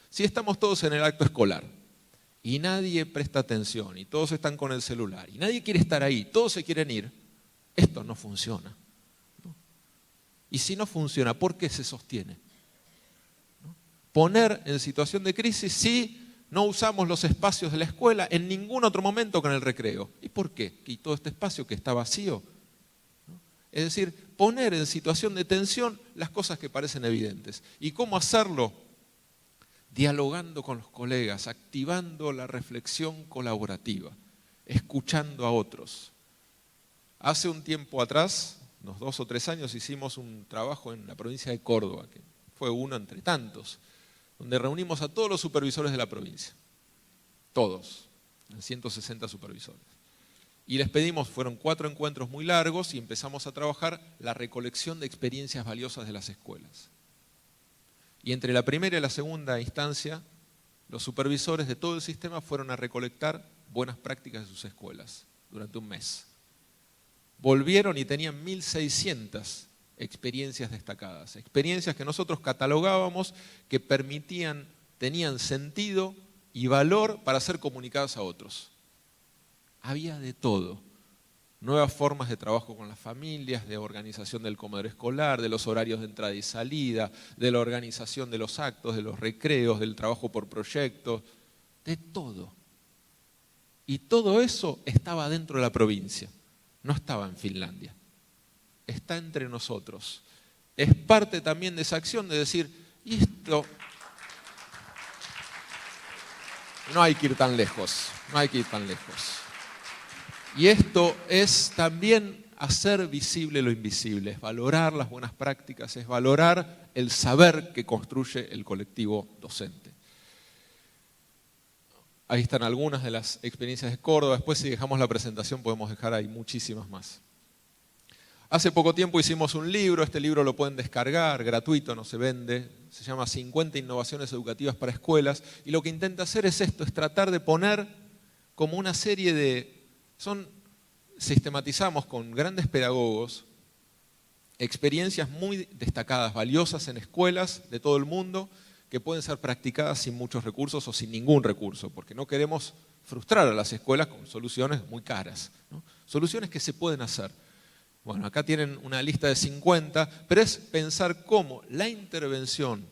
Si estamos todos en el acto escolar y nadie presta atención y todos están con el celular y nadie quiere estar ahí, todos se quieren ir, esto no funciona. ¿No? Y si no funciona, ¿por qué se sostiene? ¿No? Poner en situación de crisis si no usamos los espacios de la escuela en ningún otro momento que en el recreo. ¿Y por qué? ¿Y todo este espacio que está vacío? ¿No? Es decir, poner en situación de tensión las cosas que parecen evidentes. ¿Y cómo hacerlo? Dialogando con los colegas, activando la reflexión colaborativa, escuchando a otros. Hace un tiempo atrás, unos 2 o 3 años, hicimos un trabajo en la provincia de Córdoba, que fue uno entre tantos, donde reunimos a todos los supervisores de la provincia, todos, 160 supervisores. Y les pedimos, fueron 4 encuentros muy largos y empezamos a trabajar la recolección de experiencias valiosas de las escuelas. Y entre la primera y la segunda instancia, los supervisores de todo el sistema fueron a recolectar buenas prácticas de sus escuelas durante un mes. Volvieron y tenían 1.600 experiencias destacadas, experiencias que nosotros catalogábamos que tenían sentido y valor para ser comunicadas a otros. Había de todo. Nuevas formas de trabajo con las familias, de organización del comedor escolar, de los horarios de entrada y salida, de la organización de los actos, de los recreos, del trabajo por proyectos, de todo. Y todo eso estaba dentro de la provincia, no estaba en Finlandia. Está entre nosotros. Es parte también de esa acción de decir, y esto no hay que ir tan lejos, no hay que ir tan lejos. Y esto es también hacer visible lo invisible, es valorar las buenas prácticas, es valorar el saber que construye el colectivo docente. Ahí están algunas de las experiencias de Córdoba, después si dejamos la presentación podemos dejar ahí muchísimas más. Hace poco tiempo hicimos un libro, este libro lo pueden descargar, gratuito, no se vende, se llama 50 innovaciones educativas para escuelas, y lo que intenta hacer es esto, es tratar de poner como una serie de... sistematizamos con grandes pedagogos experiencias muy destacadas, valiosas en escuelas de todo el mundo, que pueden ser practicadas sin muchos recursos o sin ningún recurso, porque no queremos frustrar a las escuelas con soluciones muy caras, ¿no? Soluciones que se pueden hacer. Bueno, acá tienen una lista de 50, pero es pensar cómo la intervención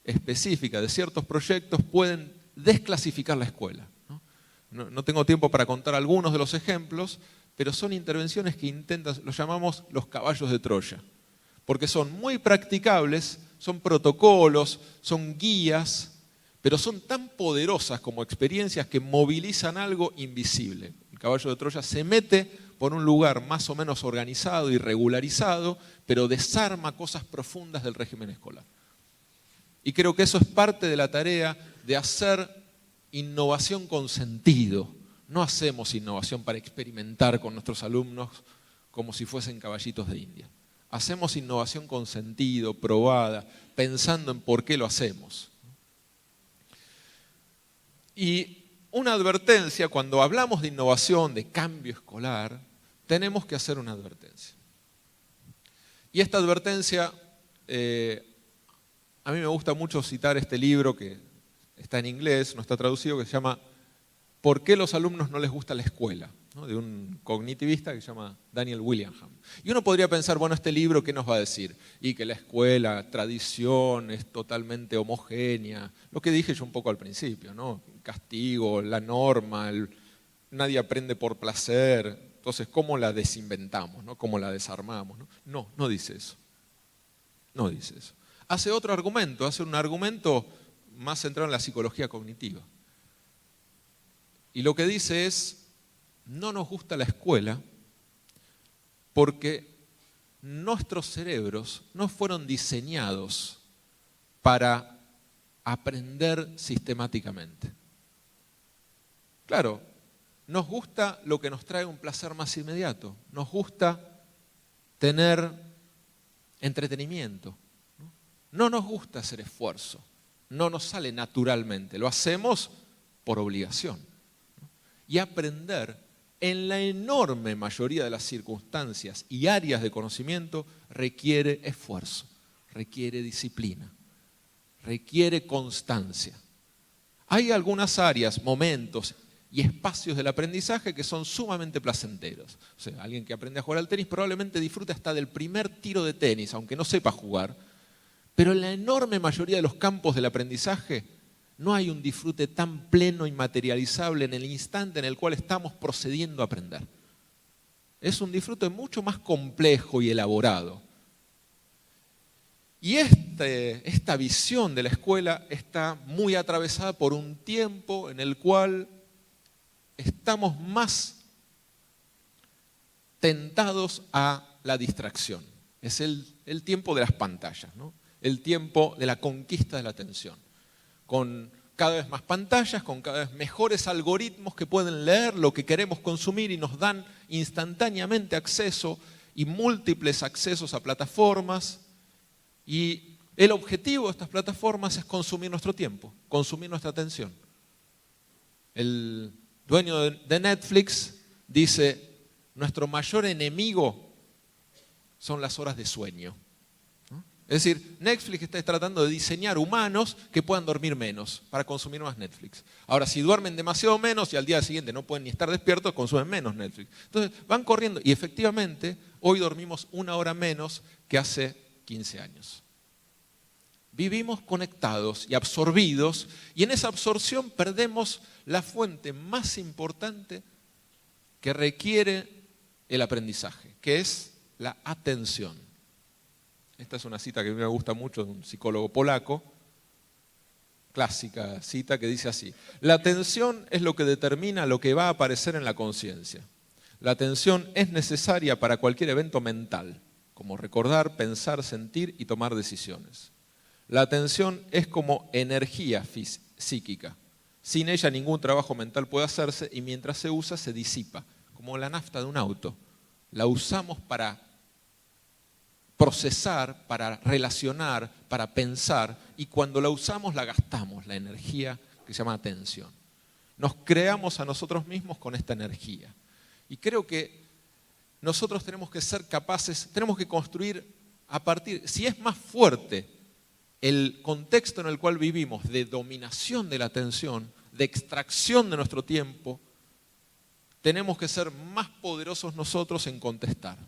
específica de ciertos proyectos pueden desclasificar la escuela. No tengo tiempo para contar algunos de los ejemplos, pero son intervenciones que intentan, los llamamos los caballos de Troya, porque son muy practicables, son protocolos, son guías, pero son tan poderosas como experiencias que movilizan algo invisible. El caballo de Troya se mete por un lugar más o menos organizado y regularizado, pero desarma cosas profundas del régimen escolar. Y creo que eso es parte de la tarea de hacer innovación con sentido. No hacemos innovación para experimentar con nuestros alumnos como si fuesen caballitos de India. Hacemos innovación con sentido, probada, pensando en por qué lo hacemos. Y una advertencia, cuando hablamos de innovación, de cambio escolar, tenemos que hacer una advertencia. Y esta advertencia, a mí me gusta mucho citar este libro que está en inglés, no está traducido, que se llama ¿Por qué los alumnos no les gusta la escuela?, ¿no? De un cognitivista que se llama Daniel Willingham. Y uno podría pensar, bueno, este libro, ¿qué nos va a decir? Y que la escuela, tradición, es totalmente homogénea. Lo que dije yo un poco al principio, ¿no? Castigo, la norma, nadie aprende por placer. Entonces, ¿cómo la desinventamos? ¿No? ¿Cómo la desarmamos? No dice eso. No dice eso. Hace otro argumento, hace un argumento más centrado en la psicología cognitiva. Y lo que dice es, no nos gusta la escuela porque nuestros cerebros no fueron diseñados para aprender sistemáticamente. Claro, nos gusta lo que nos trae un placer más inmediato, nos gusta tener entretenimiento, no nos gusta hacer esfuerzo, no nos sale naturalmente, lo hacemos por obligación. Y aprender, en la enorme mayoría de las circunstancias y áreas de conocimiento, requiere esfuerzo, requiere disciplina, requiere constancia. Hay algunas áreas, momentos y espacios del aprendizaje que son sumamente placenteros. O sea, alguien que aprende a jugar al tenis probablemente disfruta hasta del primer tiro de tenis, aunque no sepa jugar. Pero en la enorme mayoría de los campos del aprendizaje no hay un disfrute tan pleno y materializable en el instante en el cual estamos procediendo a aprender. Es un disfrute mucho más complejo y elaborado. Y esta visión de la escuela está muy atravesada por un tiempo en el cual estamos más tentados a la distracción. Es el tiempo de las pantallas, ¿no? El tiempo de la conquista de la atención. Con cada vez más pantallas, con cada vez mejores algoritmos que pueden leer lo que queremos consumir y nos dan instantáneamente acceso y múltiples accesos a plataformas. Y el objetivo de estas plataformas es consumir nuestro tiempo, consumir nuestra atención. El dueño de Netflix dice, nuestro mayor enemigo son las horas de sueño. Es decir, Netflix está tratando de diseñar humanos que puedan dormir menos para consumir más Netflix. Ahora, si duermen demasiado menos y al día siguiente no pueden ni estar despiertos, consumen menos Netflix. Entonces, van corriendo y efectivamente hoy dormimos 1 hora menos que hace 15 años. Vivimos conectados y absorbidos y en esa absorción perdemos la fuente más importante que requiere el aprendizaje, que es la atención. Esta es una cita que a mí me gusta mucho de un psicólogo polaco, clásica cita que dice así: la atención es lo que determina lo que va a aparecer en la conciencia. La atención es necesaria para cualquier evento mental, como recordar, pensar, sentir y tomar decisiones. La atención es como energía psíquica. Sin ella ningún trabajo mental puede hacerse y mientras se usa se disipa, como la nafta de un auto. La usamos para procesar, para relacionar, para pensar, y cuando la usamos la gastamos, la energía que se llama atención. Nos creamos a nosotros mismos con esta energía. Y creo que nosotros tenemos que ser capaces, tenemos que construir a partir, si es más fuerte el contexto en el cual vivimos de dominación de la atención, de extracción de nuestro tiempo, tenemos que ser más poderosos nosotros en contestar.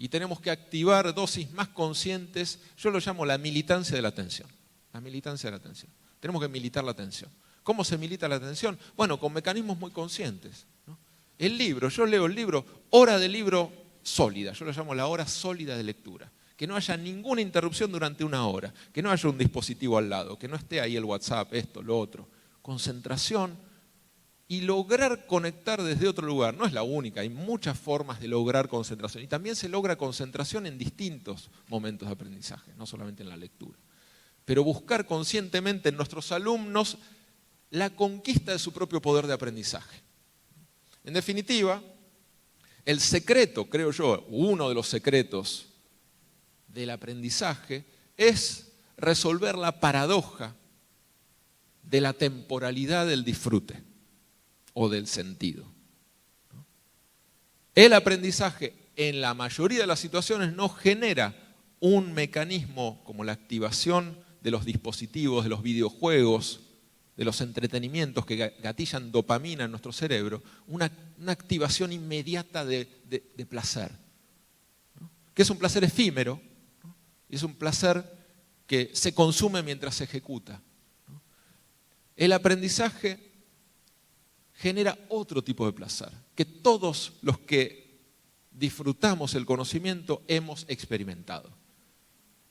Y tenemos que activar dosis más conscientes, yo lo llamo la militancia de la atención. La militancia de la atención. Tenemos que militar la atención. ¿Cómo se milita la atención? Bueno, con mecanismos muy conscientes, ¿no? El libro, yo leo el libro, hora de libro sólida, yo lo llamo la hora sólida de lectura. Que no haya ninguna interrupción durante 1 hora, que no haya un dispositivo al lado, que no esté ahí el WhatsApp, esto, lo otro. Concentración y lograr conectar desde otro lugar. No es la única, hay muchas formas de lograr concentración. Y también se logra concentración en distintos momentos de aprendizaje, no solamente en la lectura. Pero buscar conscientemente en nuestros alumnos la conquista de su propio poder de aprendizaje. En definitiva, el secreto, creo yo, uno de los secretos del aprendizaje es resolver la paradoja de la temporalidad del disfrute o del sentido. El aprendizaje en la mayoría de las situaciones no genera un mecanismo como la activación de los dispositivos, de los videojuegos, de los entretenimientos que gatillan dopamina en nuestro cerebro, una activación inmediata de placer, ¿no? Que es un placer efímero, ¿no? Y es un placer que se consume mientras se ejecuta, ¿no? El aprendizaje genera otro tipo de placer, que todos los que disfrutamos el conocimiento hemos experimentado.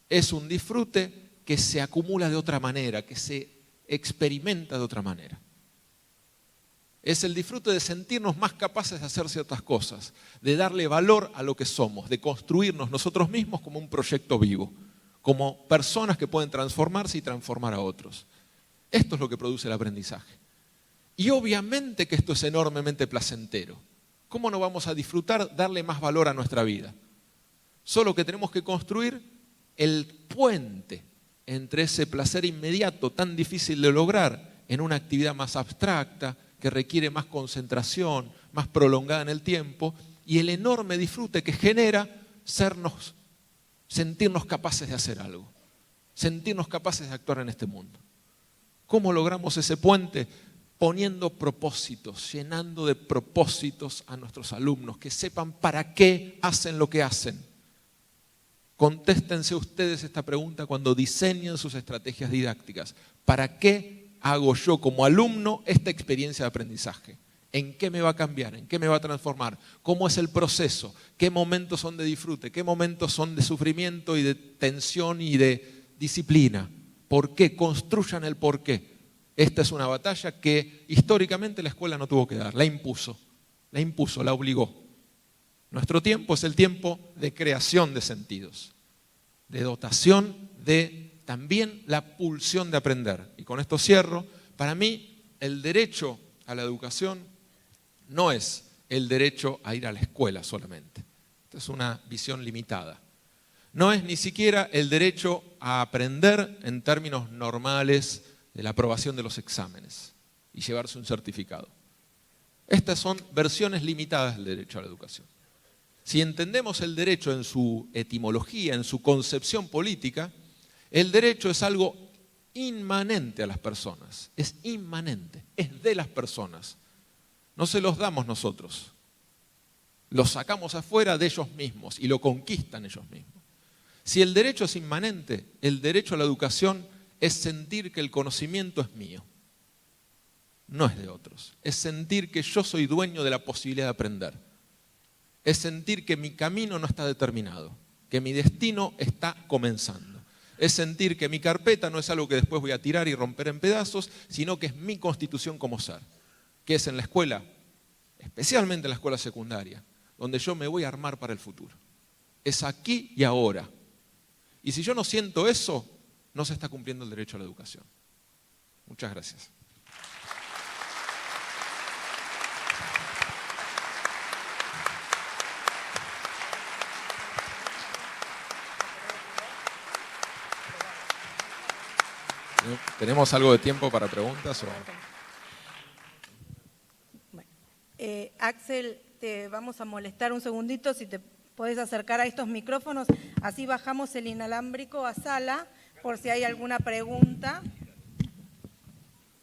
Es un disfrute que se acumula de otra manera, que se experimenta de otra manera. Es el disfrute de sentirnos más capaces de hacer ciertas cosas, de darle valor a lo que somos, de construirnos nosotros mismos como un proyecto vivo, como personas que pueden transformarse y transformar a otros. Esto es lo que produce el aprendizaje. Y obviamente que esto es enormemente placentero. ¿Cómo no vamos a disfrutar, darle más valor a nuestra vida? Solo que tenemos que construir el puente entre ese placer inmediato tan difícil de lograr en una actividad más abstracta, que requiere más concentración, más prolongada en el tiempo, y el enorme disfrute que genera sentirnos capaces de hacer algo, sentirnos capaces de actuar en este mundo. ¿Cómo logramos ese puente? Poniendo propósitos, llenando de propósitos a nuestros alumnos, que sepan para qué hacen lo que hacen. Contéstense ustedes esta pregunta cuando diseñen sus estrategias didácticas. ¿Para qué hago yo como alumno esta experiencia de aprendizaje? ¿En qué me va a cambiar? ¿En qué me va a transformar? ¿Cómo es el proceso? ¿Qué momentos son de disfrute? ¿Qué momentos son de sufrimiento y de tensión y de disciplina? ¿Por qué? Construyan el por qué. Esta es una batalla que históricamente la escuela no tuvo que dar, la impuso, la obligó. Nuestro tiempo es el tiempo de creación de sentidos, de dotación de también la pulsión de aprender. Y con esto cierro. Para mí, el derecho a la educación no es el derecho a ir a la escuela solamente. Esta es una visión limitada. No es ni siquiera el derecho a aprender en términos normales de la aprobación de los exámenes y llevarse un certificado. Estas son versiones limitadas del derecho a la educación. Si entendemos el derecho en su etimología, en su concepción política, el derecho es algo inmanente a las personas, es inmanente, es de las personas. No se los damos nosotros, los sacamos afuera de ellos mismos y lo conquistan ellos mismos. Si el derecho es inmanente, el derecho a la educación es sentir que el conocimiento es mío, no es de otros. Es sentir que yo soy dueño de la posibilidad de aprender. Es sentir que mi camino no está determinado, que mi destino está comenzando. Es sentir que mi carpeta no es algo que después voy a tirar y romper en pedazos, sino que es mi constitución como ser, que es en la escuela, especialmente en la escuela secundaria, donde yo me voy a armar para el futuro. Es aquí y ahora. Y si yo no siento eso, no se está cumpliendo el derecho a la educación. Muchas gracias. ¿Tenemos algo de tiempo para preguntas? Bueno, Axel, te vamos a molestar un segundito, si te podés acercar a estos micrófonos, así bajamos el inalámbrico a sala, por si hay alguna pregunta.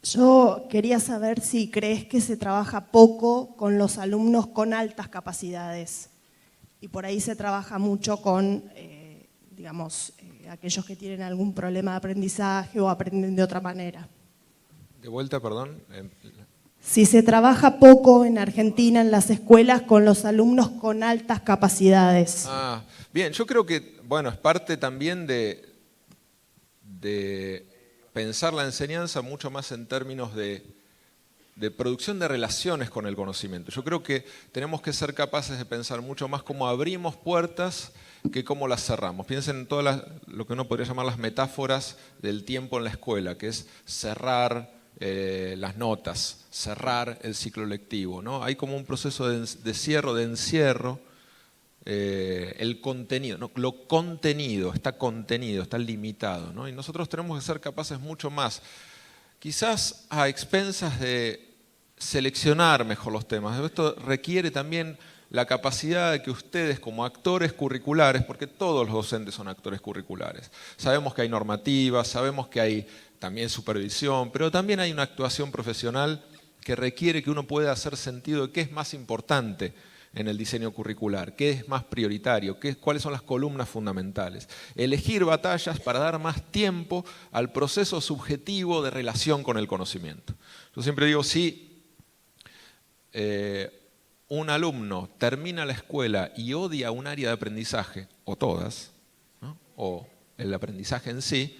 Yo quería saber si crees que se trabaja poco con los alumnos con altas capacidades y por ahí se trabaja mucho con, aquellos que tienen algún problema de aprendizaje o aprenden de otra manera. De vuelta, perdón. Si se trabaja poco en Argentina en las escuelas con los alumnos con altas capacidades. Bien, yo creo que, es parte también de pensar la enseñanza mucho más en términos de producción de relaciones con el conocimiento. Yo creo que tenemos que ser capaces de pensar mucho más cómo abrimos puertas que cómo las cerramos. Piensen en todas lo que uno podría llamar las metáforas del tiempo en la escuela, que es cerrar las notas, cerrar el ciclo lectivo, ¿no? Hay como un proceso de cierre, de encierro. El contenido, ¿no? Lo contenido, está limitado, ¿no? Y nosotros tenemos que ser capaces mucho más, quizás a expensas de seleccionar mejor los temas. Esto requiere también la capacidad de que ustedes como actores curriculares, porque todos los docentes son actores curriculares, sabemos que hay normativas, sabemos que hay también supervisión, pero también hay una actuación profesional que requiere que uno pueda hacer sentido de qué es más importante en el diseño curricular, qué es más prioritario, cuáles son las columnas fundamentales. Elegir batallas para dar más tiempo al proceso subjetivo de relación con el conocimiento. Yo siempre digo, si un alumno termina la escuela y odia un área de aprendizaje, o todas, ¿no? O el aprendizaje en sí,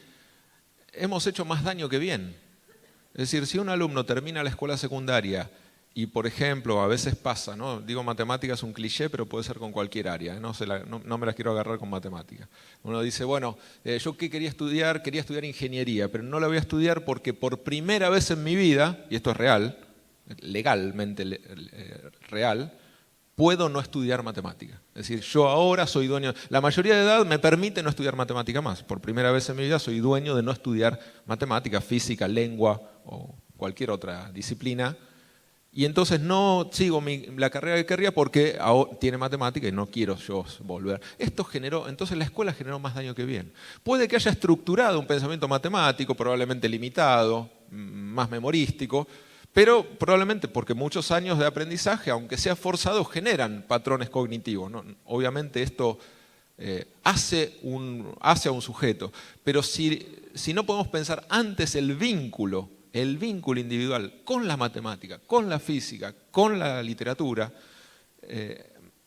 hemos hecho más daño que bien. Es decir, si un alumno termina la escuela secundaria y, por ejemplo, a veces pasa, ¿no? Digo, matemáticas es un cliché, pero puede ser con cualquier área, no me las quiero agarrar con matemáticas. Uno dice, yo ¿qué quería estudiar? Quería estudiar ingeniería, pero no la voy a estudiar porque por primera vez en mi vida, y esto es real, legalmente real, puedo no estudiar matemática. Es decir, yo ahora soy dueño, la mayoría de edad me permite no estudiar matemática más. Por primera vez en mi vida soy dueño de no estudiar matemática, física, lengua o cualquier otra disciplina. Y entonces no sigo la carrera que querría porque tiene matemática y no quiero yo volver. Entonces la escuela generó más daño que bien. Puede que haya estructurado un pensamiento matemático, probablemente limitado, más memorístico, pero probablemente porque muchos años de aprendizaje, aunque sea forzado, generan patrones cognitivos, ¿no? Obviamente esto hace a un sujeto, pero si no podemos pensar antes el vínculo individual con la matemática, con la física, con la literatura,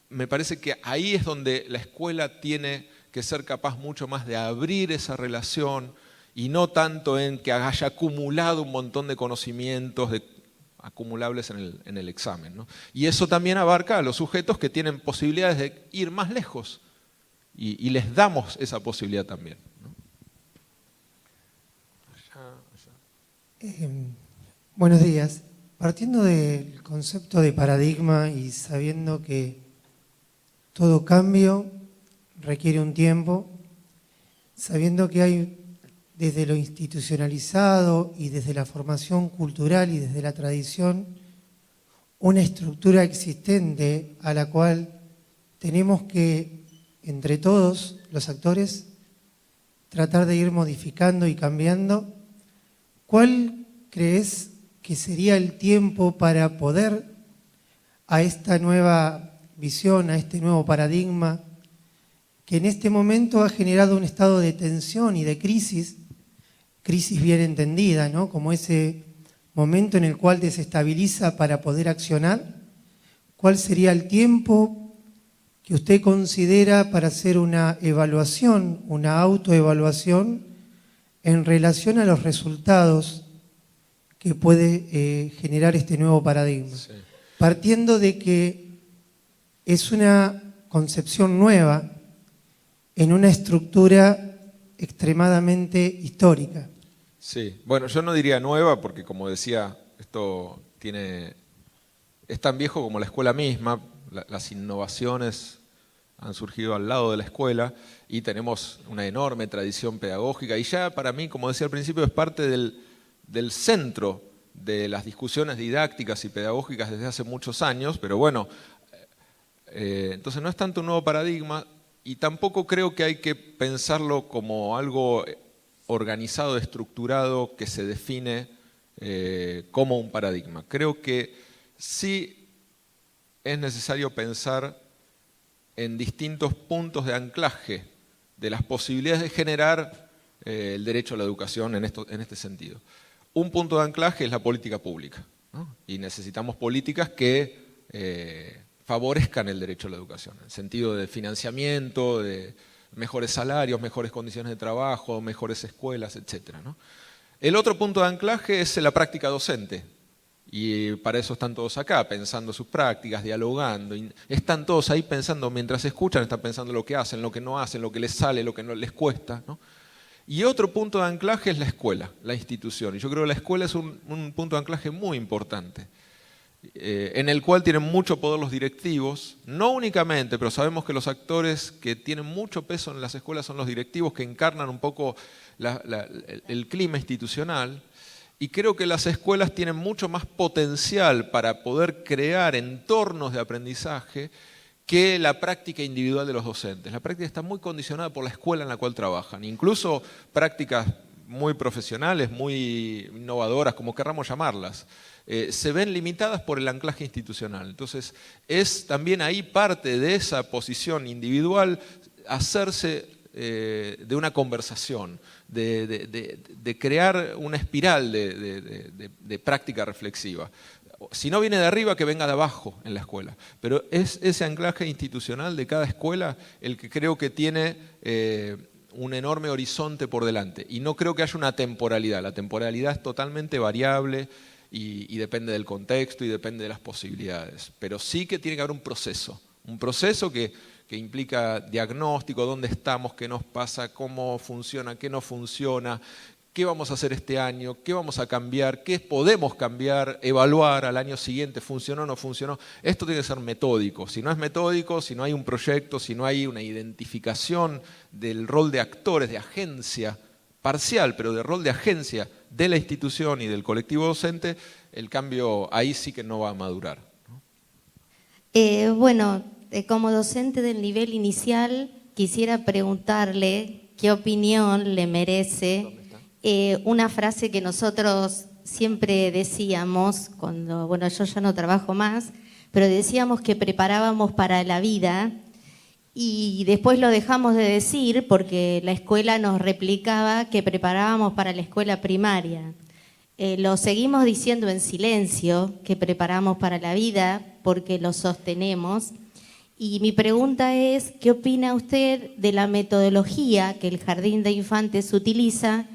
me parece que ahí es donde la escuela tiene que ser capaz mucho más de abrir esa relación y no tanto en que haya acumulado un montón de conocimientos acumulables en el examen, ¿no? Y eso también abarca a los sujetos que tienen posibilidades de ir más lejos y les damos esa posibilidad también, ¿no? Buenos días. Partiendo del concepto de paradigma y sabiendo que todo cambio requiere un tiempo, sabiendo que hay desde lo institucionalizado y desde la formación cultural y desde la tradición una estructura existente a la cual tenemos que, entre todos los actores, tratar de ir modificando y cambiando. ¿Cuál crees que sería el tiempo para poder a esta nueva visión, a este nuevo paradigma, que en este momento ha generado un estado de tensión y de crisis bien entendida, ¿no? Como ese momento en el cual desestabiliza para poder accionar? ¿Cuál sería el tiempo que usted considera para hacer una evaluación, una autoevaluación en relación a los resultados que puede generar este nuevo paradigma? Sí. Partiendo de que es una concepción nueva en una estructura extremadamente histórica. Sí, bueno, yo no diría nueva porque, como decía, esto es tan viejo como la escuela misma. Las innovaciones han surgido al lado de la escuela y tenemos una enorme tradición pedagógica y ya para mí, como decía al principio, es parte del centro de las discusiones didácticas y pedagógicas desde hace muchos años, pero bueno, entonces no es tanto un nuevo paradigma y tampoco creo que hay que pensarlo como algo organizado, estructurado, que se define como un paradigma. Creo que sí es necesario pensar en distintos puntos de anclaje de las posibilidades de generar el derecho a la educación en este sentido. Un punto de anclaje es la política pública, ¿no? Y necesitamos políticas que favorezcan el derecho a la educación, en el sentido de financiamiento, de mejores salarios, mejores condiciones de trabajo, mejores escuelas, etc., ¿no? El otro punto de anclaje es la práctica docente. Y para eso están todos acá, pensando sus prácticas, dialogando. Y están todos ahí pensando, mientras escuchan, están pensando lo que hacen, lo que no hacen, lo que les sale, lo que no les cuesta, ¿no? Y otro punto de anclaje es la escuela, la institución. Y yo creo que la escuela es un punto de anclaje muy importante, en el cual tienen mucho poder los directivos, no únicamente, pero sabemos que los actores que tienen mucho peso en las escuelas son los directivos, que encarnan un poco el clima institucional. Y creo que las escuelas tienen mucho más potencial para poder crear entornos de aprendizaje que la práctica individual de los docentes. La práctica está muy condicionada por la escuela en la cual trabajan. Incluso prácticas muy profesionales, muy innovadoras, como querramos llamarlas, se ven limitadas por el anclaje institucional. Entonces, es también ahí parte de esa posición individual hacerse de una conversación, de crear una espiral de práctica reflexiva. Si no viene de arriba, que venga de abajo en la escuela. Pero es ese anclaje institucional de cada escuela el que creo que tiene un enorme horizonte por delante. Y no creo que haya una temporalidad. La temporalidad es totalmente variable y depende del contexto y depende de las posibilidades. Pero sí que tiene que haber un proceso que implica diagnóstico, dónde estamos, qué nos pasa, cómo funciona, qué no funciona, qué vamos a hacer este año, qué vamos a cambiar, qué podemos cambiar, evaluar al año siguiente, funcionó o no funcionó. Esto tiene que ser metódico. Si no es metódico, si no hay un proyecto, si no hay una identificación del rol de actores, de agencia, parcial, pero de rol de agencia de la institución y del colectivo docente, el cambio ahí sí que no va a madurar, ¿no? Bueno, como docente del nivel inicial, quisiera preguntarle qué opinión le merece una frase que nosotros siempre decíamos, cuando, bueno, yo ya no trabajo más, pero decíamos que preparábamos para la vida y después lo dejamos de decir porque la escuela nos replicaba que preparábamos para la escuela primaria. Lo seguimos diciendo en silencio, que preparamos para la vida porque lo sostenemos. Y mi pregunta es, ¿qué opina usted de la metodología que el Jardín de Infantes utiliza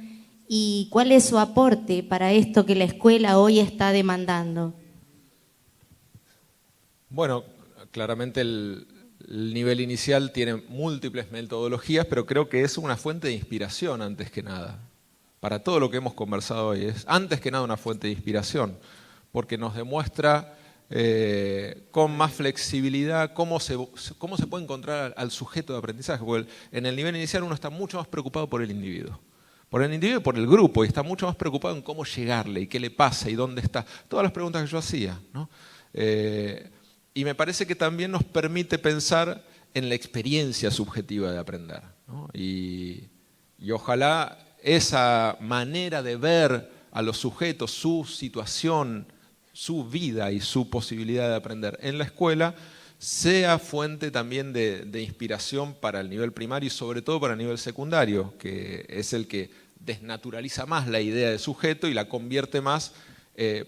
y cuál es su aporte para esto que la escuela hoy está demandando? Bueno, claramente el nivel inicial tiene múltiples metodologías, pero creo que es una fuente de inspiración antes que nada. Para todo lo que hemos conversado hoy, es antes que nada una fuente de inspiración, porque nos demuestra con más flexibilidad cómo se puede encontrar al sujeto de aprendizaje. Porque en el nivel inicial uno está mucho más preocupado por el individuo y por el grupo, y está mucho más preocupado en cómo llegarle, y qué le pasa, y dónde está. Todas las preguntas que yo hacía, ¿no? Y me parece que también nos permite pensar en la experiencia subjetiva de aprender, ¿no? Y ojalá esa manera de ver a los sujetos, su situación, su vida y su posibilidad de aprender en la escuela sea fuente también de inspiración para el nivel primario y sobre todo para el nivel secundario, que es el que desnaturaliza más la idea de sujeto y la convierte más,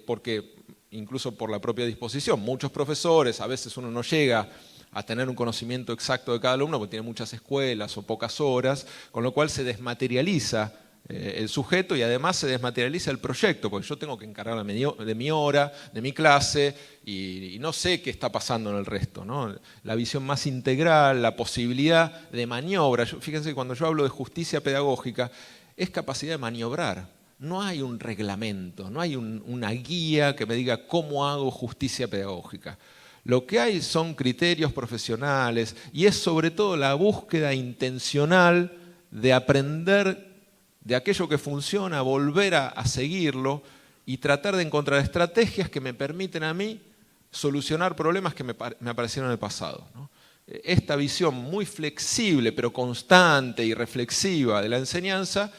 porque incluso por la propia disposición, muchos profesores, a veces uno no llega a tener un conocimiento exacto de cada alumno porque tiene muchas escuelas o pocas horas, con lo cual se desmaterializa el sujeto y además se desmaterializa el proyecto, porque yo tengo que encargarme de mi hora, de mi clase, y no sé qué está pasando en el resto, ¿no? La visión más integral, la posibilidad de maniobra. Fíjense que cuando yo hablo de justicia pedagógica, es capacidad de maniobrar. No hay un reglamento, no hay una guía que me diga cómo hago justicia pedagógica. Lo que hay son criterios profesionales y es sobre todo la búsqueda intencional de aprender de aquello que funciona, volver a seguirlo y tratar de encontrar estrategias que me permiten a mí solucionar problemas que me aparecieron en el pasado, ¿no? Esta visión muy flexible pero constante y reflexiva de la enseñanza,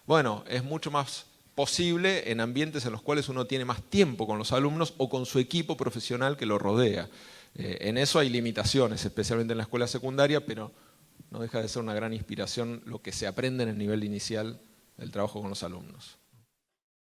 bueno, es mucho más posible en ambientes en los cuales uno tiene más tiempo con los alumnos o con su equipo profesional que lo rodea. En eso hay limitaciones, especialmente en la escuela secundaria, pero no deja de ser una gran inspiración lo que se aprende en el nivel inicial del trabajo con los alumnos.